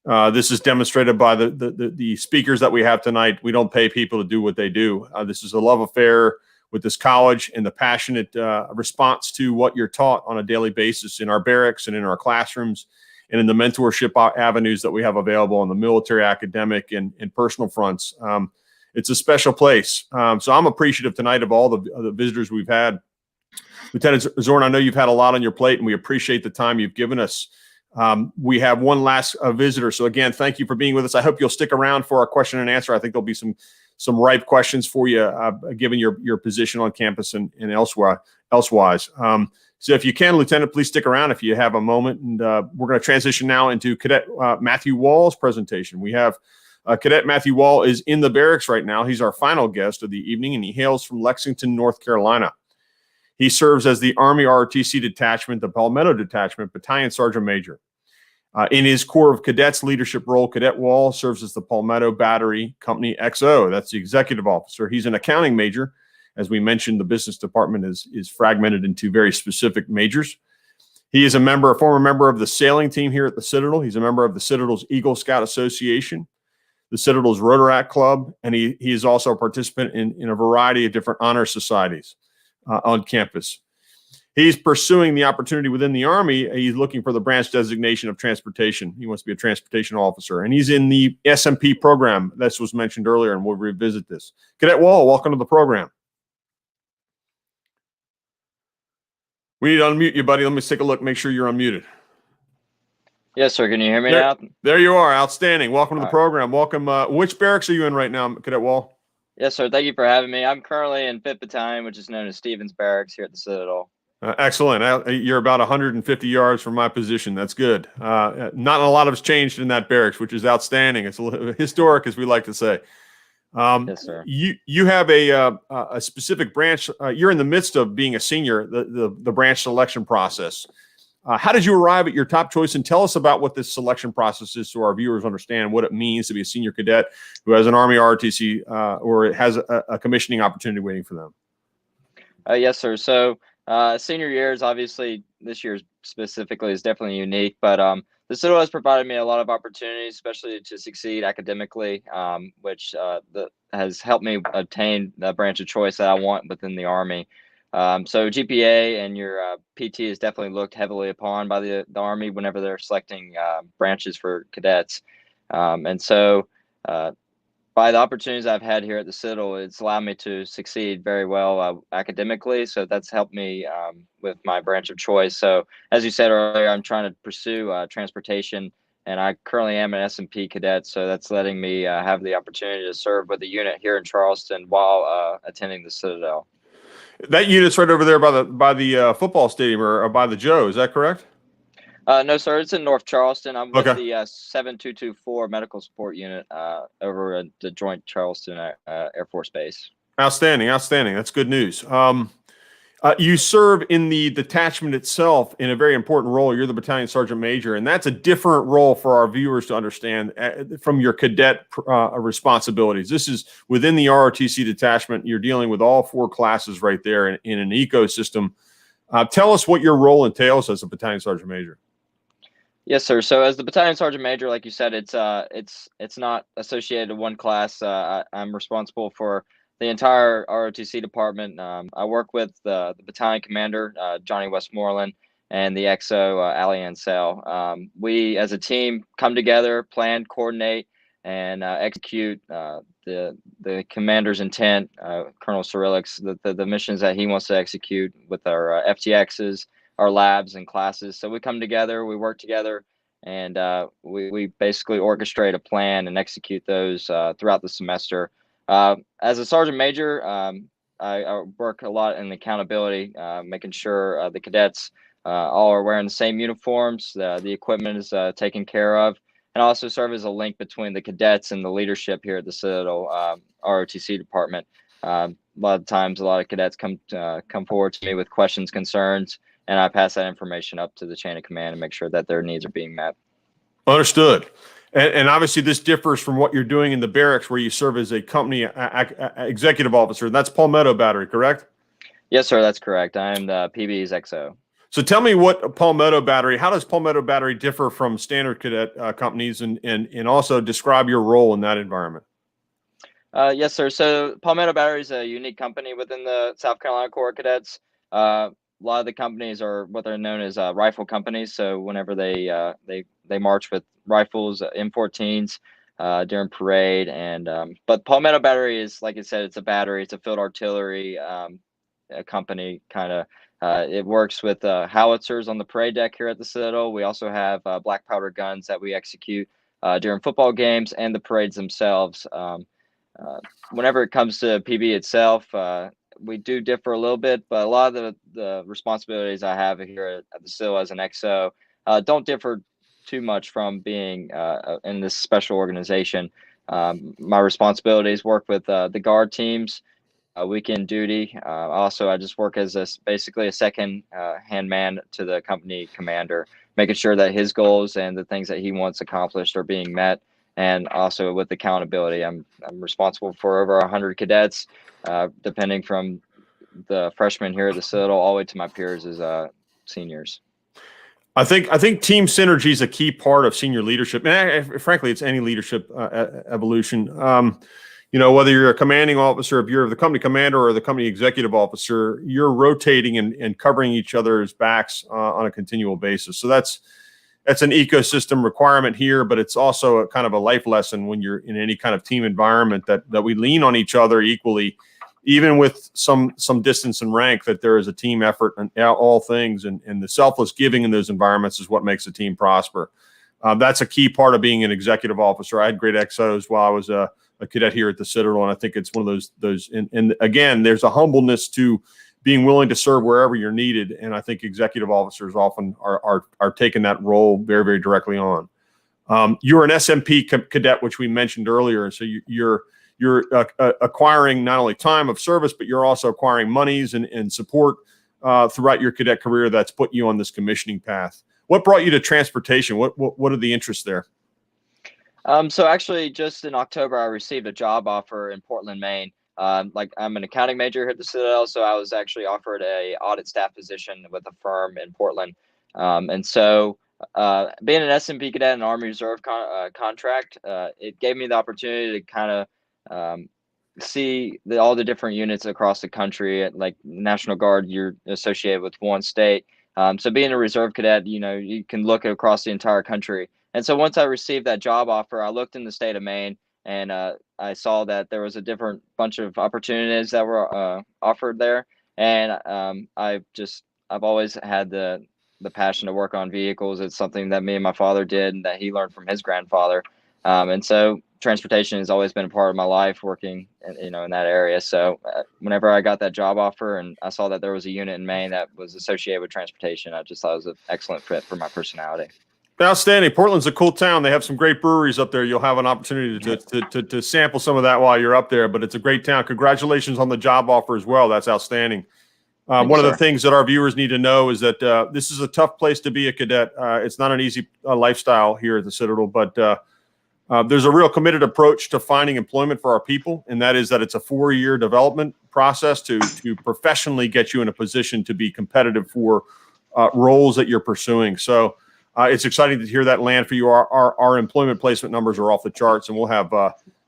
This is demonstrated by the speakers that we have tonight. We don't pay people to do what they do. This is a love affair with this college and the passionate response to what you're taught on a daily basis in our barracks and in our classrooms and in the mentorship avenues that we have available on the military, academic, and personal fronts. It's a special place. So I'm appreciative tonight of all the visitors we've had. Lieutenant Zorn, I know you've had a lot on your plate, and we appreciate the time you've given us. We have one last visitor. So again, thank you for being with us. I hope you'll stick around for our question and answer. I think there'll be some ripe questions for you, given your position on campus and elsewise. So if you can, Lieutenant, please stick around if you have a moment. And we're going to transition now into Cadet Matthew Wall's presentation. We have Cadet Matthew Wall is in the barracks right now. He's our final guest of the evening, and he hails from Lexington, North Carolina. He serves as the Army ROTC Detachment, the Palmetto Detachment, Battalion Sergeant Major. In his Corps of Cadets leadership role, Cadet Wall serves as the Palmetto Battery Company XO. That's the executive officer. He's an accounting major. As we mentioned, the business department is fragmented into very specific majors. He is a former member of the sailing team here at the Citadel. He's a member of the Citadel's Eagle Scout Association, the Citadel's Rotaract Club, and he is also a participant in a variety of different honor societies on campus. He's pursuing the opportunity within the Army. He's looking for the branch designation of transportation. He wants to be a transportation officer, and he's in the SMP program. This was mentioned earlier, and we'll revisit this. Cadet Wall, welcome to the program. We need to unmute you, buddy. Let me take a look, make sure you're unmuted. Yes, sir. Can you hear me now? There you are. Outstanding. Welcome to the program. Welcome. Which barracks are you in right now, Cadet Wall? Yes, sir. Thank you for having me. I'm currently in 5th Battalion, which is known as Stevens Barracks here at the Citadel. Excellent. You're about 150 yards from my position. That's good. Not a lot has changed in that barracks, which is outstanding. It's historic, as we like to say. Yes, sir. You have a specific branch. You're in the midst of being a senior, the branch selection process. How did you arrive at your top choice? And tell us about what this selection process is so our viewers understand what it means to be a senior cadet who has an Army ROTC or has a commissioning opportunity waiting for them. Yes, sir. So senior years, obviously, this year specifically is definitely unique, but the Citadel has provided me a lot of opportunities, especially to succeed academically, which has helped me obtain the branch of choice that I want within the Army. So GPA and your PT is definitely looked heavily upon by the Army whenever they're selecting branches for cadets. And so by the opportunities I've had here at the Citadel, it's allowed me to succeed very well academically. So that's helped me with my branch of choice. So as you said earlier, I'm trying to pursue transportation, and I currently am an S&P cadet. So that's letting me have the opportunity to serve with a unit here in Charleston while attending the Citadel. That unit's right over there by the football stadium or by the Joe. Is that correct? No, sir. It's in North Charleston. I'm with Okay. the 7224 Medical Support Unit over at the Joint Charleston Air Force Base. Outstanding. That's good news. You serve in the detachment itself in a very important role. You're the battalion sergeant major, and that's a different role for our viewers to understand from your cadet responsibilities. This is within the ROTC detachment. You're dealing with all four classes right there in an ecosystem. Tell us what your role entails as a battalion sergeant major. Yes, sir. So as the battalion sergeant major, like you said, it's not associated to one class. I'm responsible for the entire ROTC department. I work with the battalion commander, Johnny Westmoreland, and the XO, Ali Ansell. We, as a team, come together, plan, coordinate, and execute the commander's intent, Colonel Cyrillic's, the missions that he wants to execute with our FTXs, our labs and classes. So we come together, we work together, and we basically orchestrate a plan and execute those throughout the semester. As a sergeant major, I work a lot in accountability, making sure the cadets all are wearing the same uniforms, the equipment is taken care of, and also serve as a link between the cadets and the leadership here at the Citadel ROTC department. A lot of times, a lot of cadets come forward to me with questions, concerns, and I pass that information up to the chain of command and make sure that their needs are being met. Understood. And obviously, this differs from what you're doing in the barracks, where you serve as a company executive officer. That's Palmetto Battery, correct? Yes, sir. That's correct. I am the PB's XO. So tell me what Palmetto Battery, how does Palmetto Battery differ from standard cadet companies, and also describe your role in that environment? Yes, sir. So Palmetto Battery is a unique company within the South Carolina Corps of Cadets. A lot of the companies are what they're known as rifle companies. So whenever they march with rifles, M14s during parade, and but Palmetto Battery is, like I said, it's a battery. It's a field artillery company kind of. It works with howitzers on the parade deck here at the Citadel. We also have black powder guns that we execute during football games and the parades themselves. Whenever it comes to PB itself, we do differ a little bit, but a lot of the responsibilities I have here at the Citadel as an XO don't differ too much from being in this special organization. My responsibilities work with the guard teams, weekend duty. Also, I just work as basically a second hand man to the company commander, making sure that his goals and the things that he wants accomplished are being met. And also with accountability, I'm responsible for over 100 cadets, depending from the freshmen here at the Citadel all the way to my peers as seniors. I think team synergy is a key part of senior leadership, and frankly, it's any leadership evolution. Whether you're a commanding officer, if you're the company commander or the company executive officer, you're rotating and covering each other's backs on a continual basis. So that's an ecosystem requirement here, but it's also a kind of a life lesson when you're in any kind of team environment that we lean on each other equally, even with some distance and rank, that there is a team effort in all things, and the selfless giving in those environments is what makes a team prosper. That's a key part of being an executive officer. I had great XOs while I was a cadet here at the Citadel, and I think it's one of those and again, there's a humbleness to being willing to serve wherever you're needed. And I think executive officers often are taking that role very, very directly on. You're an SMP cadet, which we mentioned earlier. So you're acquiring not only time of service, but you're also acquiring monies and support throughout your cadet career that's put you on this commissioning path. What brought you to transportation? What are the interests there? So actually, just in October, I received a job offer in Portland, Maine. Like I'm an accounting major here at the Citadel, so I was actually offered a audit staff position with a firm in Portland. And so being an SMP cadet and Army Reserve contract, it gave me the opportunity to kind of see all the different units across the country. Like National Guard, you're associated with one state. So being a reserve cadet, you can look across the entire country. And so once I received that job offer, I looked in the state of Maine, and I saw that there was a different bunch of opportunities that were offered there. And I've always had the passion to work on vehicles. It's something that me and my father did and that he learned from his grandfather. And so transportation has always been a part of my life, working in that area. So whenever I got that job offer and I saw that there was a unit in Maine that was associated with transportation, I just thought it was an excellent fit for my personality. Outstanding. Portland's a cool town. They have some great breweries up there. You'll have an opportunity to sample some of that while you're up there, but it's a great town. Congratulations on the job offer as well. That's outstanding. One of the things that our viewers need to know is that this is a tough place to be a cadet. It's not an easy lifestyle here at the Citadel, but there's a real committed approach to finding employment for our people, and that is that it's a 4-year development process to professionally get you in a position to be competitive for roles that you're pursuing. So it's exciting to hear that land for you. Our employment placement numbers are off the charts, and we'll have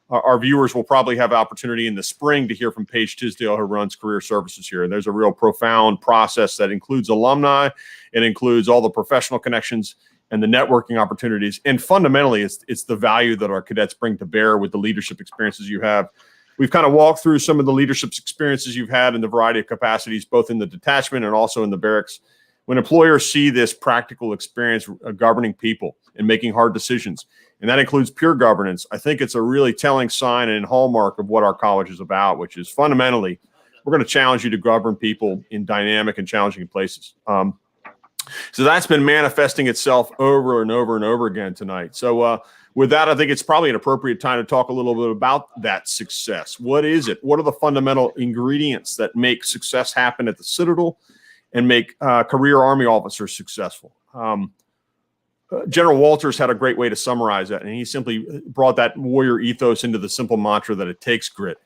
our viewers will probably have opportunity in the spring to hear from Paige Tisdale, who runs career services here. And there's a real profound process that includes alumni. It includes all the professional connections and the networking opportunities. And fundamentally, it's the value that our cadets bring to bear with the leadership experiences you have. We've kind of walked through some of the leadership experiences you've had in the variety of capacities, both in the detachment and also in the barracks. When employers see this practical experience governing people and making hard decisions, and that includes peer governance, I think it's a really telling sign and hallmark of what our college is about, which is fundamentally, we're going to challenge you to govern people in dynamic and challenging places. So that's been manifesting itself over and over and over again tonight. So with that, I think it's probably an appropriate time to talk a little bit about that success. What is it? What are the fundamental ingredients that make success happen at the Citadel and make career Army officers successful? General Walters had a great way to summarize that, and he simply brought that warrior ethos into the simple mantra that it takes grit.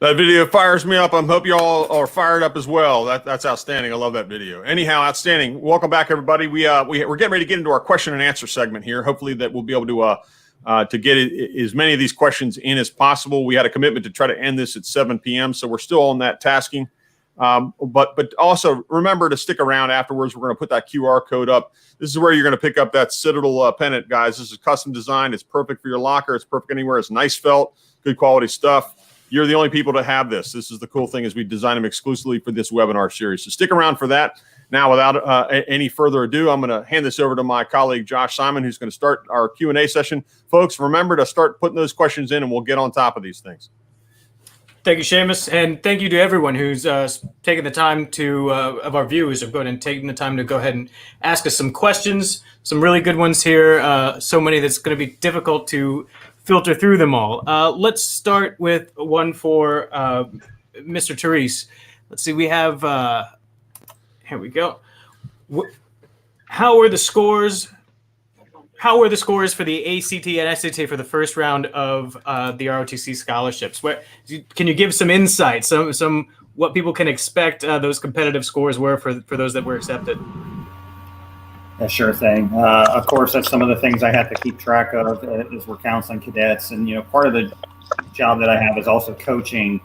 That video fires me up. I hope you all are fired up as well. That's outstanding. I love that video. Anyhow, outstanding. Welcome back, everybody. We're getting ready to get into our question and answer segment here. Hopefully that we'll be able to get as many of these questions in as possible. We had a commitment to try to end this at 7 p.m., so we're still on that tasking. But also remember to stick around afterwards. We're going to put that QR code up. This is where you're going to pick up that Citadel pennant, guys. This is custom designed. It's perfect for your locker. It's perfect anywhere. It's nice felt, good quality stuff. You're the only people to have this. This is the cool thing, is we designed them exclusively for this webinar series. So stick around for that. Now, without any further ado, I'm going to hand this over to my colleague, Josh Simon, who's going to start our Q&A session. Folks, remember to start putting those questions in, and we'll get on top of these things. Thank you, Seamus, and thank you to everyone who's taken the time to, of our viewers, have gone and taken the time to go ahead and ask us some questions, some really good ones here, so many that's going to be difficult to filter through them all. Let's start with one for Mr. Therese. let's see, we have, here we go. How were the scores? How were the scores for the ACT and SAT for the first round of the ROTC scholarships? Can you give some insight, some what people can expect those competitive scores were for those that were accepted? Yeah, sure thing. Of course, that's some of the things I have to keep track of as we're counseling cadets. And, part of the job that I have is also coaching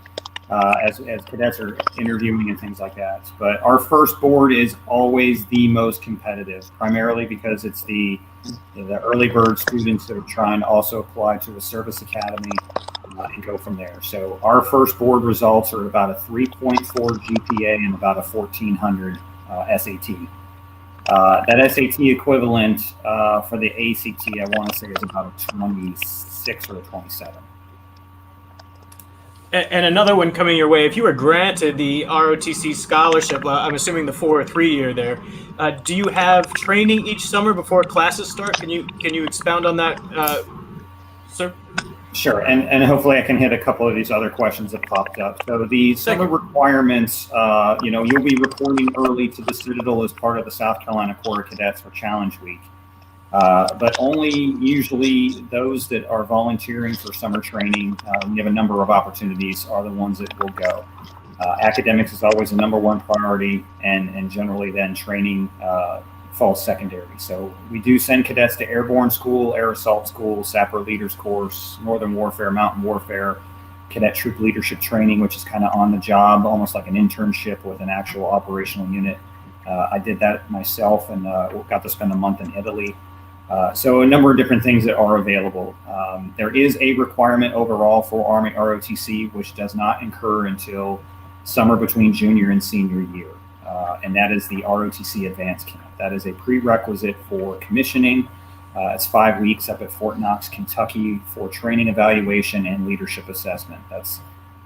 as cadets are interviewing and things like that. But our first board is always the most competitive, primarily because it's the early bird students that are trying to also apply to a service academy and go from there. So our first board results are about a 3.4 GPA and about a 1400 SAT. That SAT equivalent for the ACT, I want to say, is about a 26 or a 27. And another one coming your way, if you were granted the ROTC scholarship, I'm assuming the 4 or 3 year there, do you have training each summer before classes start? Can you expound on that, sir? Sure, and hopefully I can hit a couple of these other questions that popped up. So the summer requirements, you'll be reporting early to the Citadel as part of the South Carolina Corps of Cadets for Challenge Week. But only usually those that are volunteering for summer training, we have a number of opportunities, are the ones that will go. Academics is always the number one priority, and generally then training falls secondary. So we do send cadets to airborne school, air assault school, sapper leaders course, northern warfare, mountain warfare, cadet troop leadership training, which is kind of on the job, almost like an internship with an actual operational unit. I did that myself and got to spend a month in Italy. So a number of different things that are available. There is a requirement overall for Army ROTC, which does not incur until summer between junior and senior year. And that is the ROTC Advanced Camp. That is a prerequisite for commissioning. It's 5 weeks up at Fort Knox, Kentucky for training evaluation and leadership assessment. That's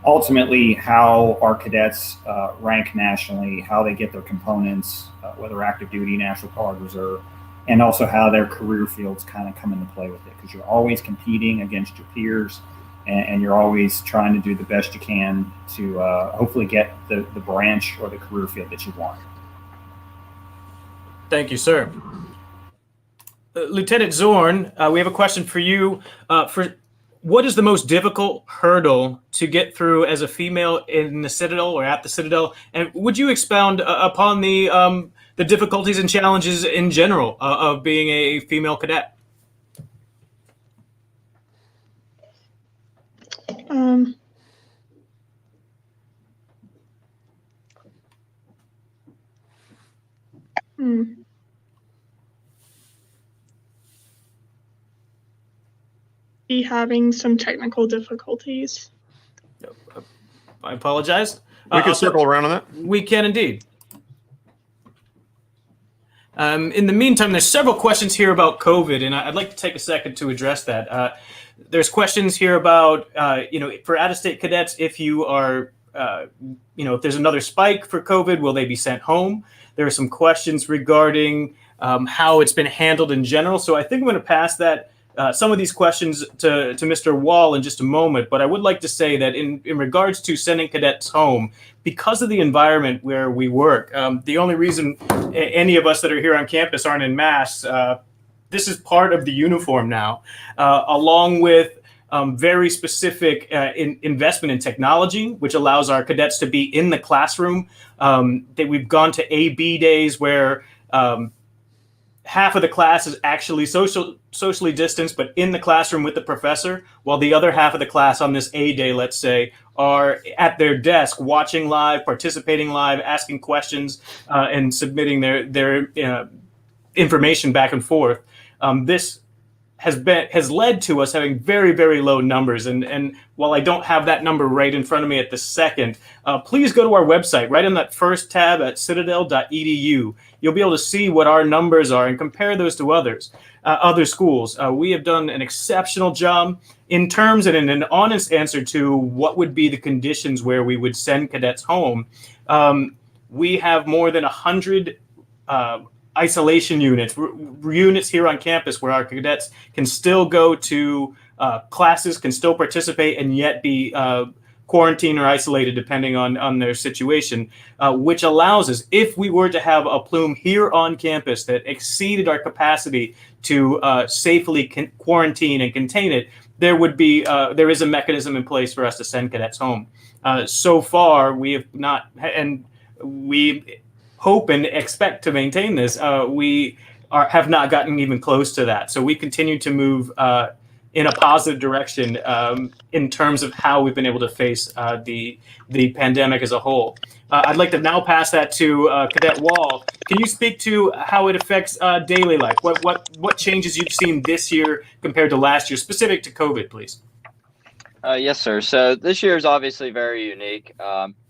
ultimately how our cadets rank nationally, how they get their components, whether active duty, National Guard, Reserve, and also how their career fields kind of come into play with it, because you're always competing against your peers and you're always trying to do the best you can to hopefully get the branch or the career field that you want. Thank you, sir. Lieutenant Zorn, we have a question for you. For what is the most difficult hurdle to get through as a female in the Citadel or at the Citadel? And would you expound upon the difficulties and challenges in general of being a female cadet? Be having some technical difficulties. I apologize. We can circle around on that. We can indeed. In the meantime, there's several questions here about COVID, and I'd like to take a second to address that. There's questions here about, for out-of-state cadets, if you are, if there's another spike for COVID, will they be sent home? There are some questions regarding how it's been handled in general. So I think I'm going to pass that some of these questions to Mr. Wall in just a moment, but I would like to say that in regards to sending cadets home, because of the environment where we work, the only reason any of us that are here on campus aren't in masks, this is part of the uniform now, along with very specific investment in technology, which allows our cadets to be in the classroom. That we've gone to A-B days where half of the class is actually socially distanced, but in the classroom with the professor, while the other half of the class on this A day, let's say, are at their desk watching live, participating live, asking questions, and submitting their information back and forth. This has led to us having very, very low numbers. And while I don't have that number right in front of me at this second, please go to our website, right in that first tab at citadel.edu. You'll be able to see what our numbers are and compare those to other schools. We have done an exceptional job in terms and in an honest answer to what would be the conditions where we would send cadets home. We have more than 100 isolation units here on campus where our cadets can still go to classes, can still participate, and yet be quarantined or isolated depending on their situation, which allows us, if we were to have a plume here on campus that exceeded our capacity to safely quarantine and contain it, there is a mechanism in place for us to send cadets home. So far, we have not, and we hope and expect to maintain this. Have not gotten even close to that. So we continue to move in a positive direction in terms of how we've been able to face the pandemic as a whole. I'd like to now pass that to Cadet Wall. Can you speak to how it affects daily life? What changes you've seen this year compared to last year, specific to COVID, please? Yes, sir. So this year is obviously very unique.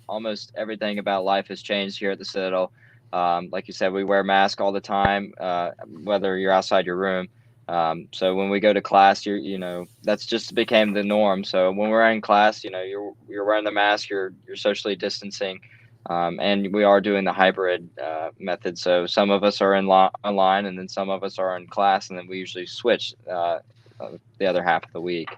Almost everything about life has changed here at the Citadel. Like you said, we wear masks all the time, whether you're outside your room. So when we go to class, that's just became the norm. So when we're in class, you're wearing the mask, you're socially distancing, and we are doing the hybrid method. So some of us are online, and then some of us are in class, and then we usually switch the other half of the week.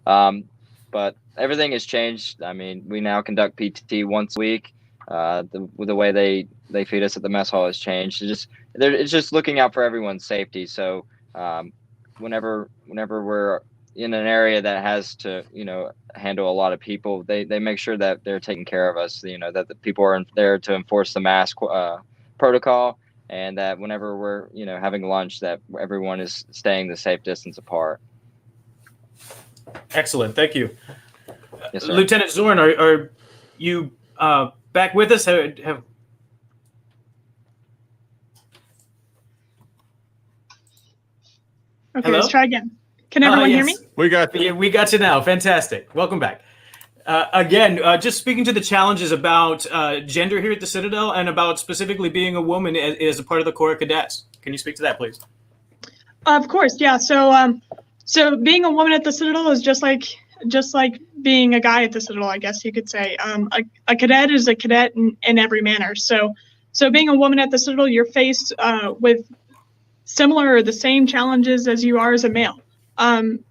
But everything has changed. I mean, we now conduct PT once a week. The way they feed us at the mess hall has changed. It's just looking out for everyone's safety. So whenever we're in an area that has to handle a lot of people, they make sure that they're taking care of us. That the people are there to enforce the mask protocol, and that whenever we're having lunch, that everyone is staying the safe distance apart. Excellent, thank you. Yes, sir. Lieutenant Zorn, are you back with us? Okay, Hello? let's try again. Can everyone hear me? We got you. Yeah, we got you now. Fantastic. Welcome back. Again, just speaking to the challenges about gender here at the Citadel and about specifically being a woman as a part of the Corps of Cadets. Can you speak to that, please? Of course, yeah. So being a woman at the Citadel is just like being a guy at the Citadel, I guess you could say. A cadet is a cadet in every manner. So being a woman at the Citadel, you're faced with similar or the same challenges as you are as a male.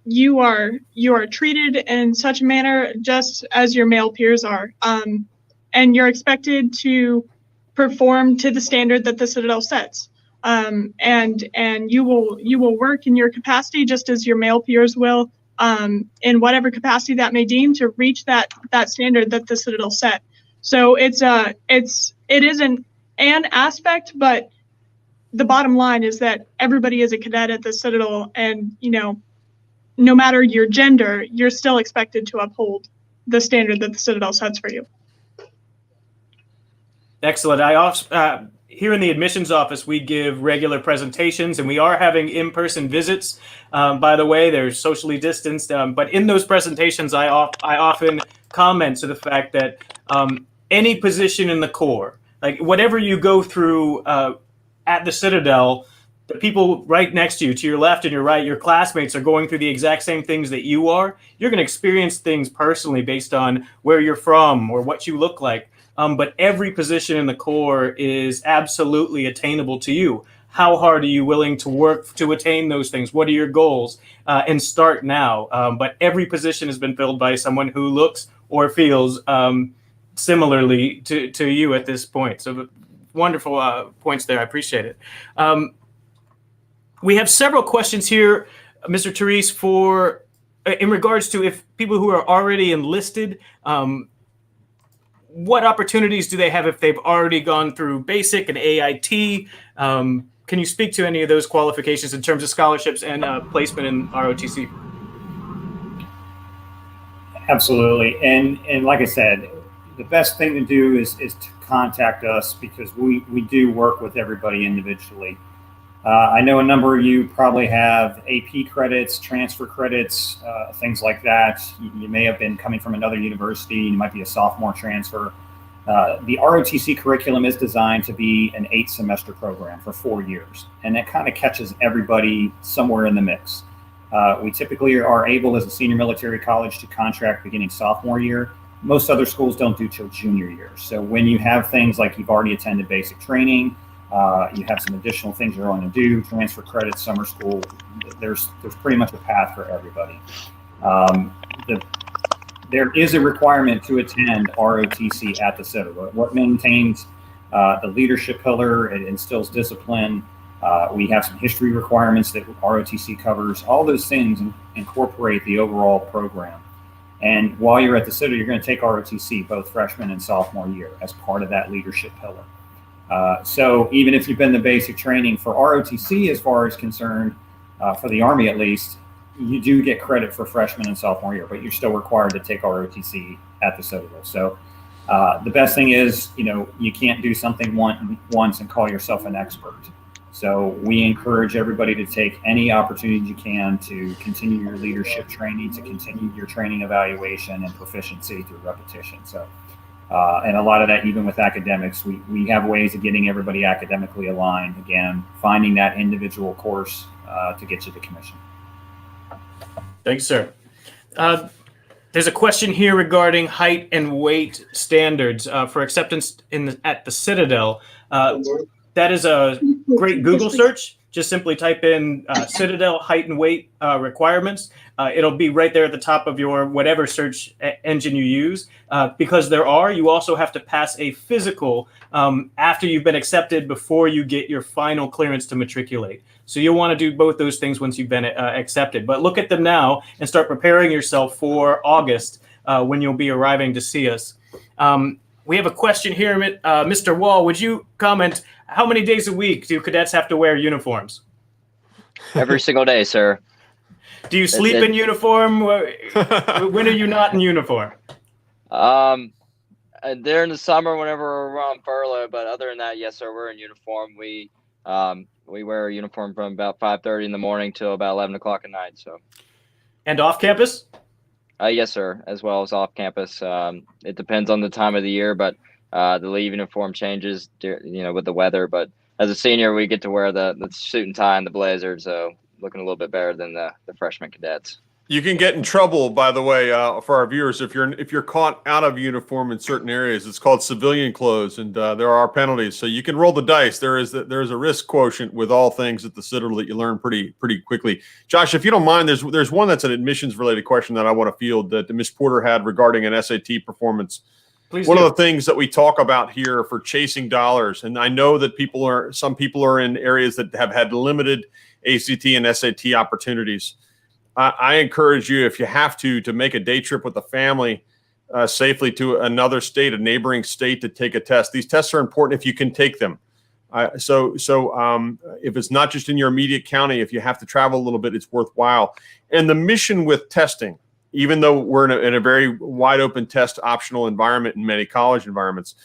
You are treated in such a manner just as your male peers are, and you're expected to perform to the standard that the Citadel sets. And you will work in your capacity just as your male peers will, in whatever capacity that may deem to reach that standard that the Citadel set. So it is an aspect, but the bottom line is that everybody is a cadet at the Citadel, and no matter your gender, you're still expected to uphold the standard that the Citadel sets for you. Excellent. I also here in the admissions office, we give regular presentations, and we are having in-person visits. By the way, they're socially distanced, but in those presentations, I often comment to the fact that any position in the Corps, like whatever you go through at the Citadel, the people right next to you, to your left and your right, your classmates are going through the exact same things that you are. You're going to experience things personally based on where you're from or what you look like. But every position in the Corps is absolutely attainable to you. How hard are you willing to work to attain those things? What are your goals? And start now. But every position has been filled by someone who looks or feels similarly to you at this point. So wonderful points there. I appreciate it. We have several questions here, Mr. Therese, in regards to if people who are already enlisted, what opportunities do they have if they've already gone through basic and AIT? Can you speak to any of those qualifications in terms of scholarships and placement in ROTC? Absolutely. And like I said, the best thing to do is to contact us, because we do work with everybody individually. I know a number of you probably have AP credits, transfer credits, things like that. You may have been coming from another university. You might be a sophomore transfer. The ROTC curriculum is designed to be an 8-semester program for 4 years, and that kind of catches everybody somewhere in the mix. We typically are able, as a senior military college, to contract beginning sophomore year. Most other schools don't do till junior year. So when you have things like you've already attended basic training, you have some additional things you're going to do, transfer credits, summer school, there's pretty much a path for everybody. there is a requirement to attend ROTC at the Citadel. What maintains the leadership pillar, it instills discipline. We have some history requirements that ROTC covers. All those things incorporate the overall program. And while you're at the Citadel, you're going to take ROTC both freshman and sophomore year as part of that leadership pillar. So even if you've been the basic training for ROTC as far as concerned, for the Army at least, you do get credit for freshman and sophomore year, but you're still required to take ROTC at the Citadel. So the best thing is, you can't do something once and call yourself an expert. So we encourage everybody to take any opportunity you can to continue your leadership training, to continue your training evaluation and proficiency through repetition. So, and a lot of that, even with academics, we have ways of getting everybody academically aligned. Again, finding that individual course to get you the commission. Thanks, sir. There's a question here regarding height and weight standards for acceptance at the Citadel. That is a great Google search. Just simply type in Citadel height and weight requirements. It'll be right there at the top of your whatever search engine you use. Because you also have to pass a physical after you've been accepted before you get your final clearance to matriculate. So you'll want to do both those things once you've been accepted. But look at them now and start preparing yourself for August when you'll be arriving to see us. We have a question here, Mr. Wall. Would you comment? How many days a week do cadets have to wear uniforms? Every single day, sir. Do you sleep in uniform? When are you not in uniform? During the summer, whenever we're on furlough, but other than that, yes, sir, we're in uniform. We wear a uniform from about 5:30 in the morning till about 11 o'clock at night. So. And off campus? Yes, sir, as well as off campus. It depends on the time of the year, but the leave uniform changes, with the weather. But as a senior, we get to wear the suit and tie and the blazer, so looking a little bit better than the freshman cadets. You can get in trouble, by the way, for our viewers if you're caught out of uniform in certain areas. It's called civilian clothes, and there are penalties. So you can roll the dice. There is a risk quotient with all things at the Citadel that you learn pretty quickly. Josh, if you don't mind, there's one that's an admissions related question that I want to field that Ms. Porter had regarding an SAT performance. Please one do. of the things that we talk about here for chasing dollars, and I know that some people are in areas that have had limited ACT and SAT opportunities. I encourage you, if you have to make a day trip with the family safely to another state, a neighboring state, to take a test. These tests are important if you can take them. So if it's not just in your immediate county, if you have to travel a little bit, it's worthwhile. And the mission with testing, even though we're in a very wide open test optional environment in many college environments,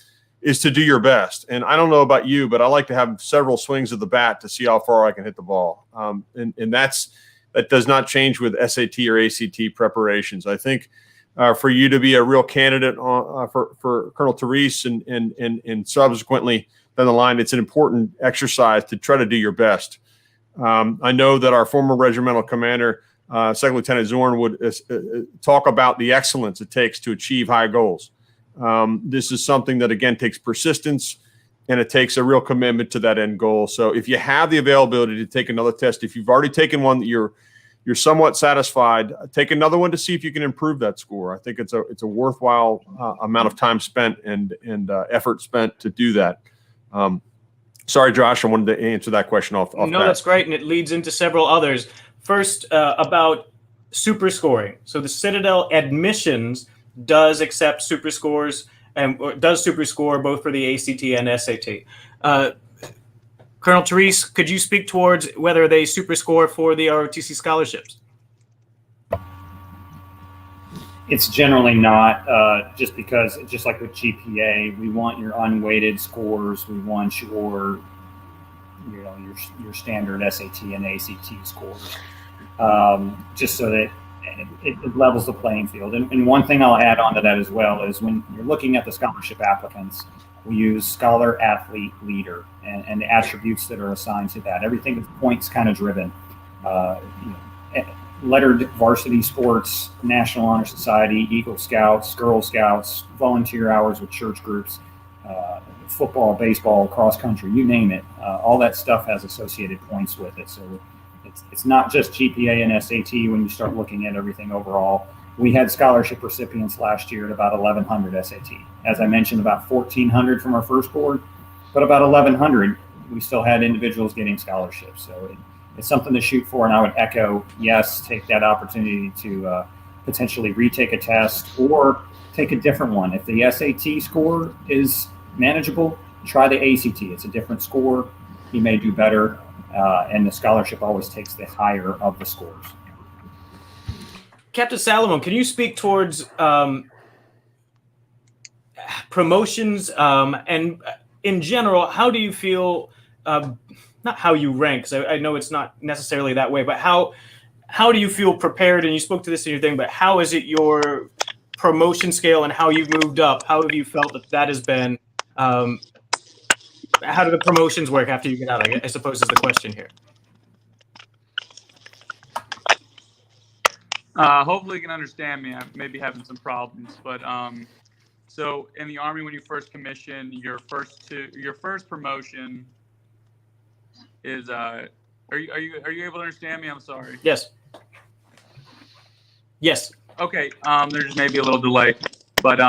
is to do your best. And I don't know about you, but I like to have several swings of the bat to see how far I can hit the ball. And that does not change with SAT or ACT preparations. I think for you to be a real candidate for Colonel Therese and subsequently down the line, it's an important exercise to try to do your best. I know that our former regimental commander, Second Lieutenant Zorn, would talk about the excellence it takes to achieve high goals. This is something that, again, takes persistence, and it takes a real commitment to that end goal. So if you have the availability to take another test, if you've already taken one that you're somewhat satisfied, take another one to see if you can improve that score. I think it's a worthwhile amount of time spent and effort spent to do that. Sorry, Josh, I wanted to answer that question off. No, that's great, and it leads into several others. First, about super scoring. So the Citadel admissions does accept super scores and does super score both for the ACT and SAT. Colonel Therese, could you speak towards whether they super score for the ROTC scholarships? It's generally not, just because, just like with GPA, we want your unweighted scores. We want your standard SAT and ACT scores, just so that it levels the playing field. And one thing I'll add on to that as well is when you're looking at the scholarship applicants, we use scholar, athlete, leader, and the attributes that are assigned to that. Everything is points kind of driven. Lettered varsity sports, National Honor Society, Eagle Scouts, Girl Scouts, volunteer hours with church groups, football, baseball, cross country, you name it. All that stuff has associated points with it. So it's not just GPA and SAT when you start looking at everything overall. We had scholarship recipients last year at about 1,100 SAT. As I mentioned, about 1,400 from our first board, but about 1,100, we still had individuals getting scholarships. So it's something to shoot for, and I would echo, yes, take that opportunity to potentially retake a test or take a different one. If the SAT score is manageable, try the ACT. It's a different score. You may do better, and the scholarship always takes the higher of the scores. Captain Salomon, can you speak towards promotions and in general, how do you feel, not how you rank, because I know it's not necessarily that way, but how do you feel prepared? And you spoke to this in your thing, but how is it your promotion scale and how you've moved up? How have you felt that has been, how do the promotions work after you get out, I suppose is the question here. Hopefully you can understand me. I may be having some problems, but so in the Army, when you first commission, your first promotion is are you able to understand me? I'm sorry. Yes. Yes. Okay. There's maybe a little delay, but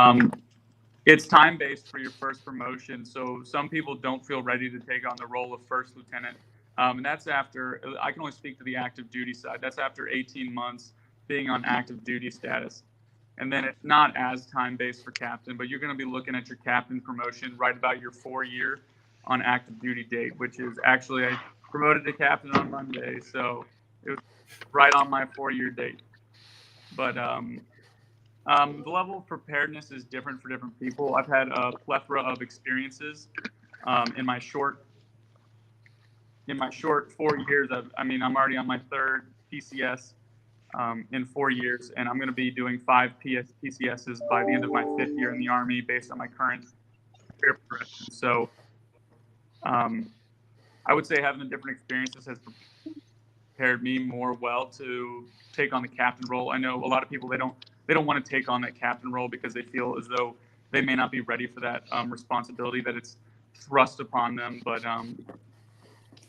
it's time based for your first promotion. So some people don't feel ready to take on the role of first lieutenant, and that's after. I can only speak to the active duty side. That's after 18 months being on active duty status. And then it's not as time-based for captain, but you're going to be looking at your captain promotion right about your 4-year on active duty date, which is actually, I promoted to captain on Monday, so it was right on my 4-year date. But the level of preparedness is different for different people. I've had a plethora of experiences in my short 4 years. I'm already on my 3rd PCS. In 4 years, and I'm going to be doing 5 PCSs by the end of my 5th year in the Army based on my current career progression. So I would say having the different experiences has prepared me more well to take on the captain role. I know a lot of people, they don't want to take on that captain role because they feel as though they may not be ready for that responsibility that it's thrust upon them. But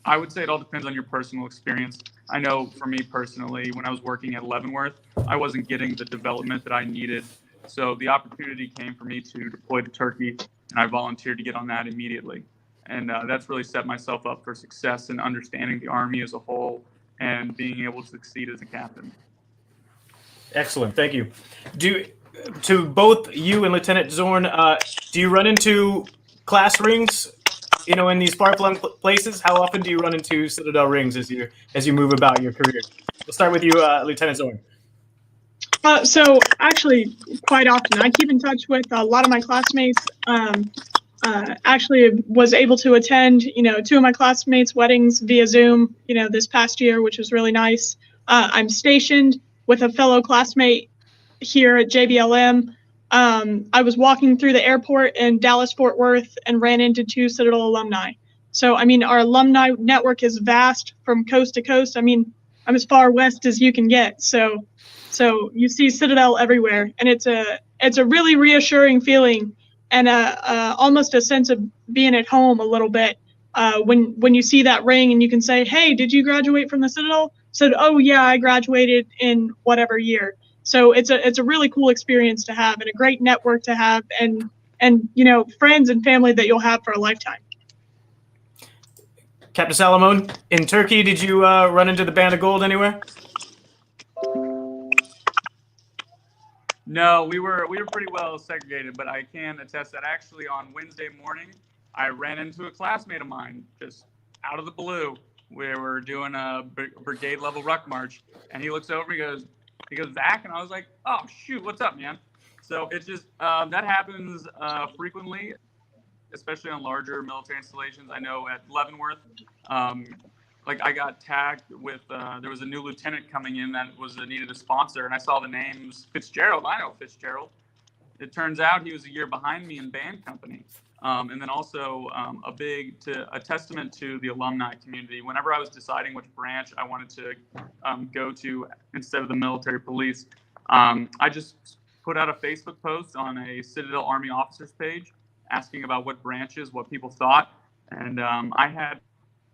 I would say it all depends on your personal experience. I know for me personally, when I was working at Leavenworth, I wasn't getting the development that I needed. So the opportunity came for me to deploy to Turkey, and I volunteered to get on that immediately. And that's really set myself up for success in understanding the Army as a whole and being able to succeed as a captain. Excellent. Thank you. To both you and Lieutenant Zorn, do you run into class rings, in these far-flung places? How often do you run into Citadel rings as you move about your career? We'll start with you, Lieutenant Zorn. So actually, quite often, I keep in touch with a lot of my classmates. Actually, was able to attend, 2 of my classmates' weddings via Zoom, this past year, which was really nice. I'm stationed with a fellow classmate here at JBLM. I was walking through the airport in Dallas-Fort Worth and ran into 2 Citadel alumni. So, our alumni network is vast from coast to coast. I'm as far west as you can get. So you see Citadel everywhere, and it's a really reassuring feeling and almost a sense of being at home a little bit when you see that ring and you can say, "Hey, did you graduate from the Citadel?" Said, "Oh yeah, I graduated in whatever year." So it's a really cool experience to have and a great network to have and friends and family that you'll have for a lifetime. Captain Salomon, in Turkey, did you run into the Band of Gold anywhere? No, we were pretty well segregated, but I can attest that actually on Wednesday morning, I ran into a classmate of mine just out of the blue. We were doing a brigade level ruck march, and he looks over, he goes, "Zach," and I was like, "Oh shoot, what's up, man?" So it's just that happens frequently, especially on larger military installations. I know at Leavenworth, I got tagged with there was a new lieutenant coming in that needed a sponsor, and I saw the names Fitzgerald. I know Fitzgerald. It turns out he was a year behind me in band company. And then also a testament to the alumni community. Whenever I was deciding which branch I wanted to go to instead of the military police, I just put out a Facebook post on a Citadel Army officers page asking about what branches, what people thought. And I had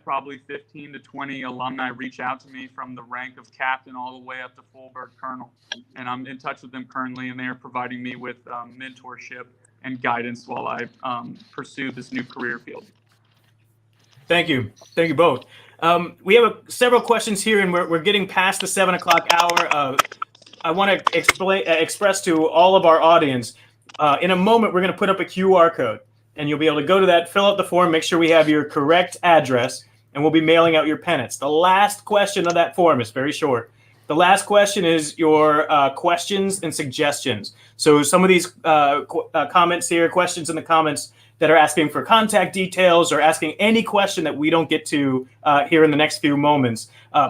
probably 15 to 20 alumni reach out to me from the rank of captain all the way up to full bird colonel. And I'm in touch with them currently, and they are providing me with mentorship and guidance while I pursue this new career field. Thank you. Thank you both. We have several questions here, and we're getting past the 7 o'clock hour. I want to express to all of our audience, in a moment, we're going to put up a QR code, and you'll be able to go to that, fill out the form, make sure we have your correct address, and we'll be mailing out your pennants. The last question of that form is very short. The last question is your questions and suggestions. So some of these comments here, questions in the comments that are asking for contact details or asking any question that we don't get to here in the next few moments,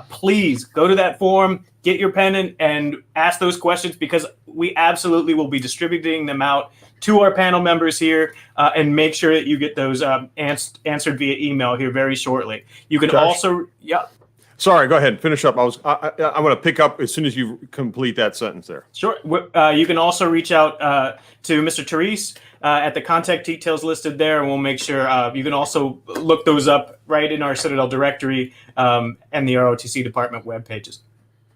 please go to that form, get your pennant, and ask those questions, because we absolutely will be distributing them out to our panel members here, and make sure that you get those answered via email here very shortly. You can also, Sorry, go ahead. Finish up. I'm going to pick up as soon as you complete that sentence there. Sure. You can also reach out to Mr. Therese at the contact details listed there, and we'll make sure you can also look those up right in our Citadel directory and the ROTC department web pages.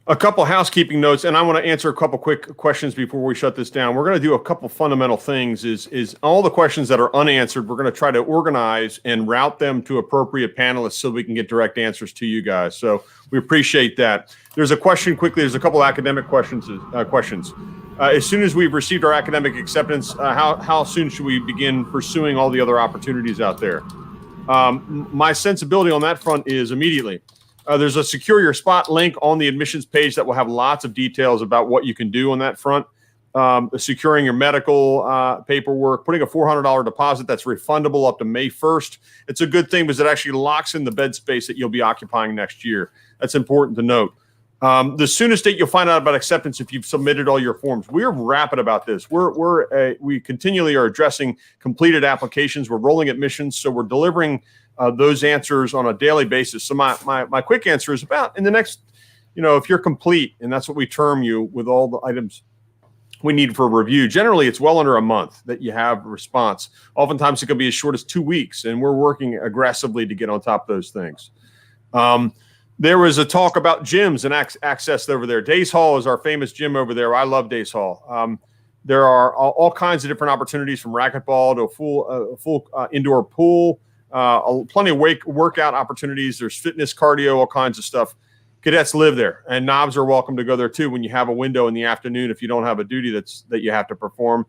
A couple housekeeping notes, and I want to answer a couple quick questions before we shut this down. We're going to do a couple fundamental things. Is all the questions that are unanswered, we're going to try to organize and route them to appropriate panelists so we can get direct answers to you guys. So we appreciate that. There's a question quickly. There's a couple academic questions. As soon as we've received our academic acceptance, how soon should we begin pursuing all the other opportunities out there? My sensibility on that front is immediately. There's a secure your spot link on the admissions page that will have lots of details about what you can do on that front. Securing your medical paperwork, putting a $400 deposit that's refundable up to May 1st. It's a good thing because it actually locks in the bed space that you'll be occupying next year. That's important to note. The soonest date you'll find out about acceptance if you've submitted all your forms. We're rapid about this. We continually are addressing completed applications. We're rolling admissions, so we're delivering those answers on a daily basis. So my quick answer is about in the next, if you're complete, and that's what we term you with all the items we need for review. Generally, it's well under a month that you have a response. Oftentimes, it could be as short as 2 weeks, and we're working aggressively to get on top of those things. There was a talk about gyms and access over there. Days Hall is our famous gym over there. I love Days Hall. There are all kinds of different opportunities, from racquetball to a full indoor pool. Plenty of workout opportunities. There's fitness, cardio, all kinds of stuff. Cadets live there, and knobs are welcome to go there too when you have a window in the afternoon. If you don't have a duty that you have to perform,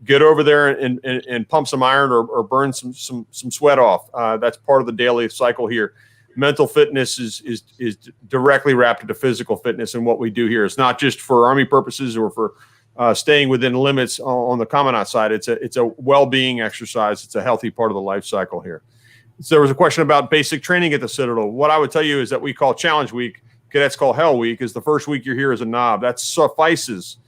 get over there and pump some iron or burn some sweat off. That's part of the daily cycle here. Mental fitness is directly wrapped into physical fitness, and what we do here. It's not just for Army purposes or for staying within limits on the commandant side. It's a well-being exercise. It's a healthy part of the life cycle here. So there was a question about basic training at the Citadel. What I would tell you is that we call Challenge Week, Cadets call Hell Week, is the first week you're here as a knob. That suffices.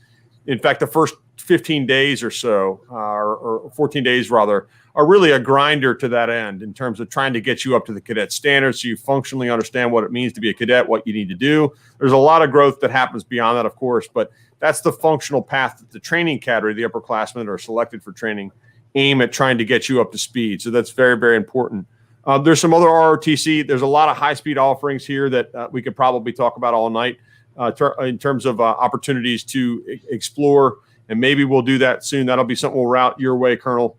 In fact, the first 15 days or so, or 14 days rather, are really a grinder to that end in terms of trying to get you up to the cadet standards so you functionally understand what it means to be a cadet, what you need to do. There's a lot of growth that happens beyond that, of course, but that's the functional path that the training cadre, the upperclassmen that are selected for training, aim at trying to get you up to speed. So that's very, very important. There's some other ROTC. There's a lot of high-speed offerings here that we could probably talk about all night in terms of opportunities to explore, and maybe we'll do that soon. That'll be something we'll route your way, Colonel,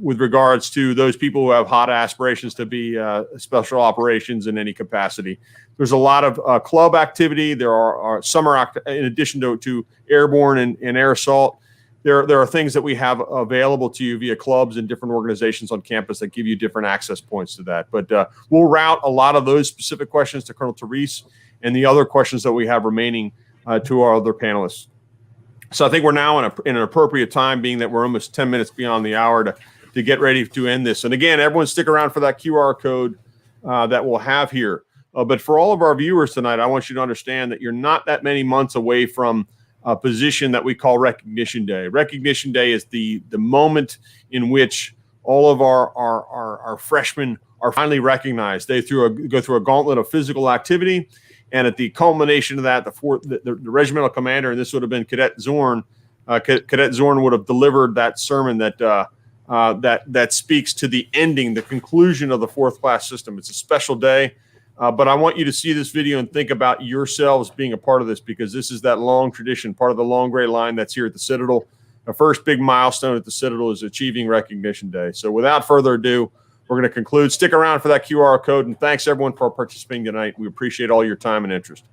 with regards to those people who have hot aspirations to be special operations in any capacity. There's a lot of club activity. There are summer, in addition to airborne and air assault. There are things that we have available to you via clubs and different organizations on campus that give you different access points to that. But we'll route a lot of those specific questions to Colonel Therese and the other questions that we have remaining to our other panelists. So I think we're now in an appropriate time, being that we're almost 10 minutes beyond the hour, to get ready to end this. And again, everyone stick around for that QR code that we'll have here. But for all of our viewers tonight, I want you to understand that you're not that many months away from a position that we call Recognition Day. Recognition Day is the moment in which all of our freshmen are finally recognized. They go through a gauntlet of physical activity, and at the culmination of that, the regimental commander, and this would have been Cadet Zorn, Cadet Zorn would have delivered that sermon that that speaks to the ending, the conclusion of the fourth class system. It's a special day, but I want you to see this video and think about yourselves being a part of this, because this is that long tradition, part of the long gray line that's here at the Citadel. The first big milestone at the Citadel is achieving Recognition Day. So without further ado, we're going to conclude. Stick around for that QR code, and thanks everyone for participating tonight. We appreciate all your time and interest.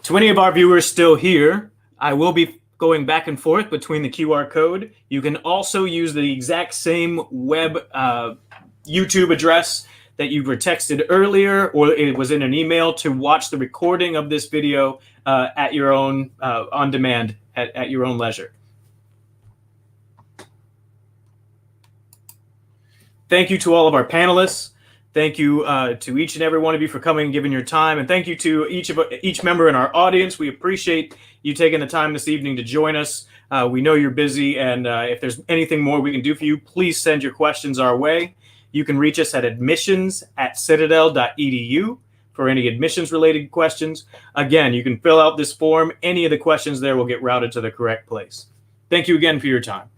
To any of our viewers still here, I will be going back and forth between the QR code. You can also use the exact same web YouTube address that you were texted earlier, or it was in an email, to watch the recording of this video at your own, on demand, at your own leisure. Thank you to all of our panelists. Thank you to each and every one of you for coming and giving your time. And thank you to each member in our audience. We appreciate you taking the time this evening to join us. We know you're busy, and if there's anything more we can do for you, please send your questions our way. You can reach us at admissions@citadel.edu for any admissions-related questions. Again, you can fill out this form. Any of the questions there will get routed to the correct place. Thank you again for your time.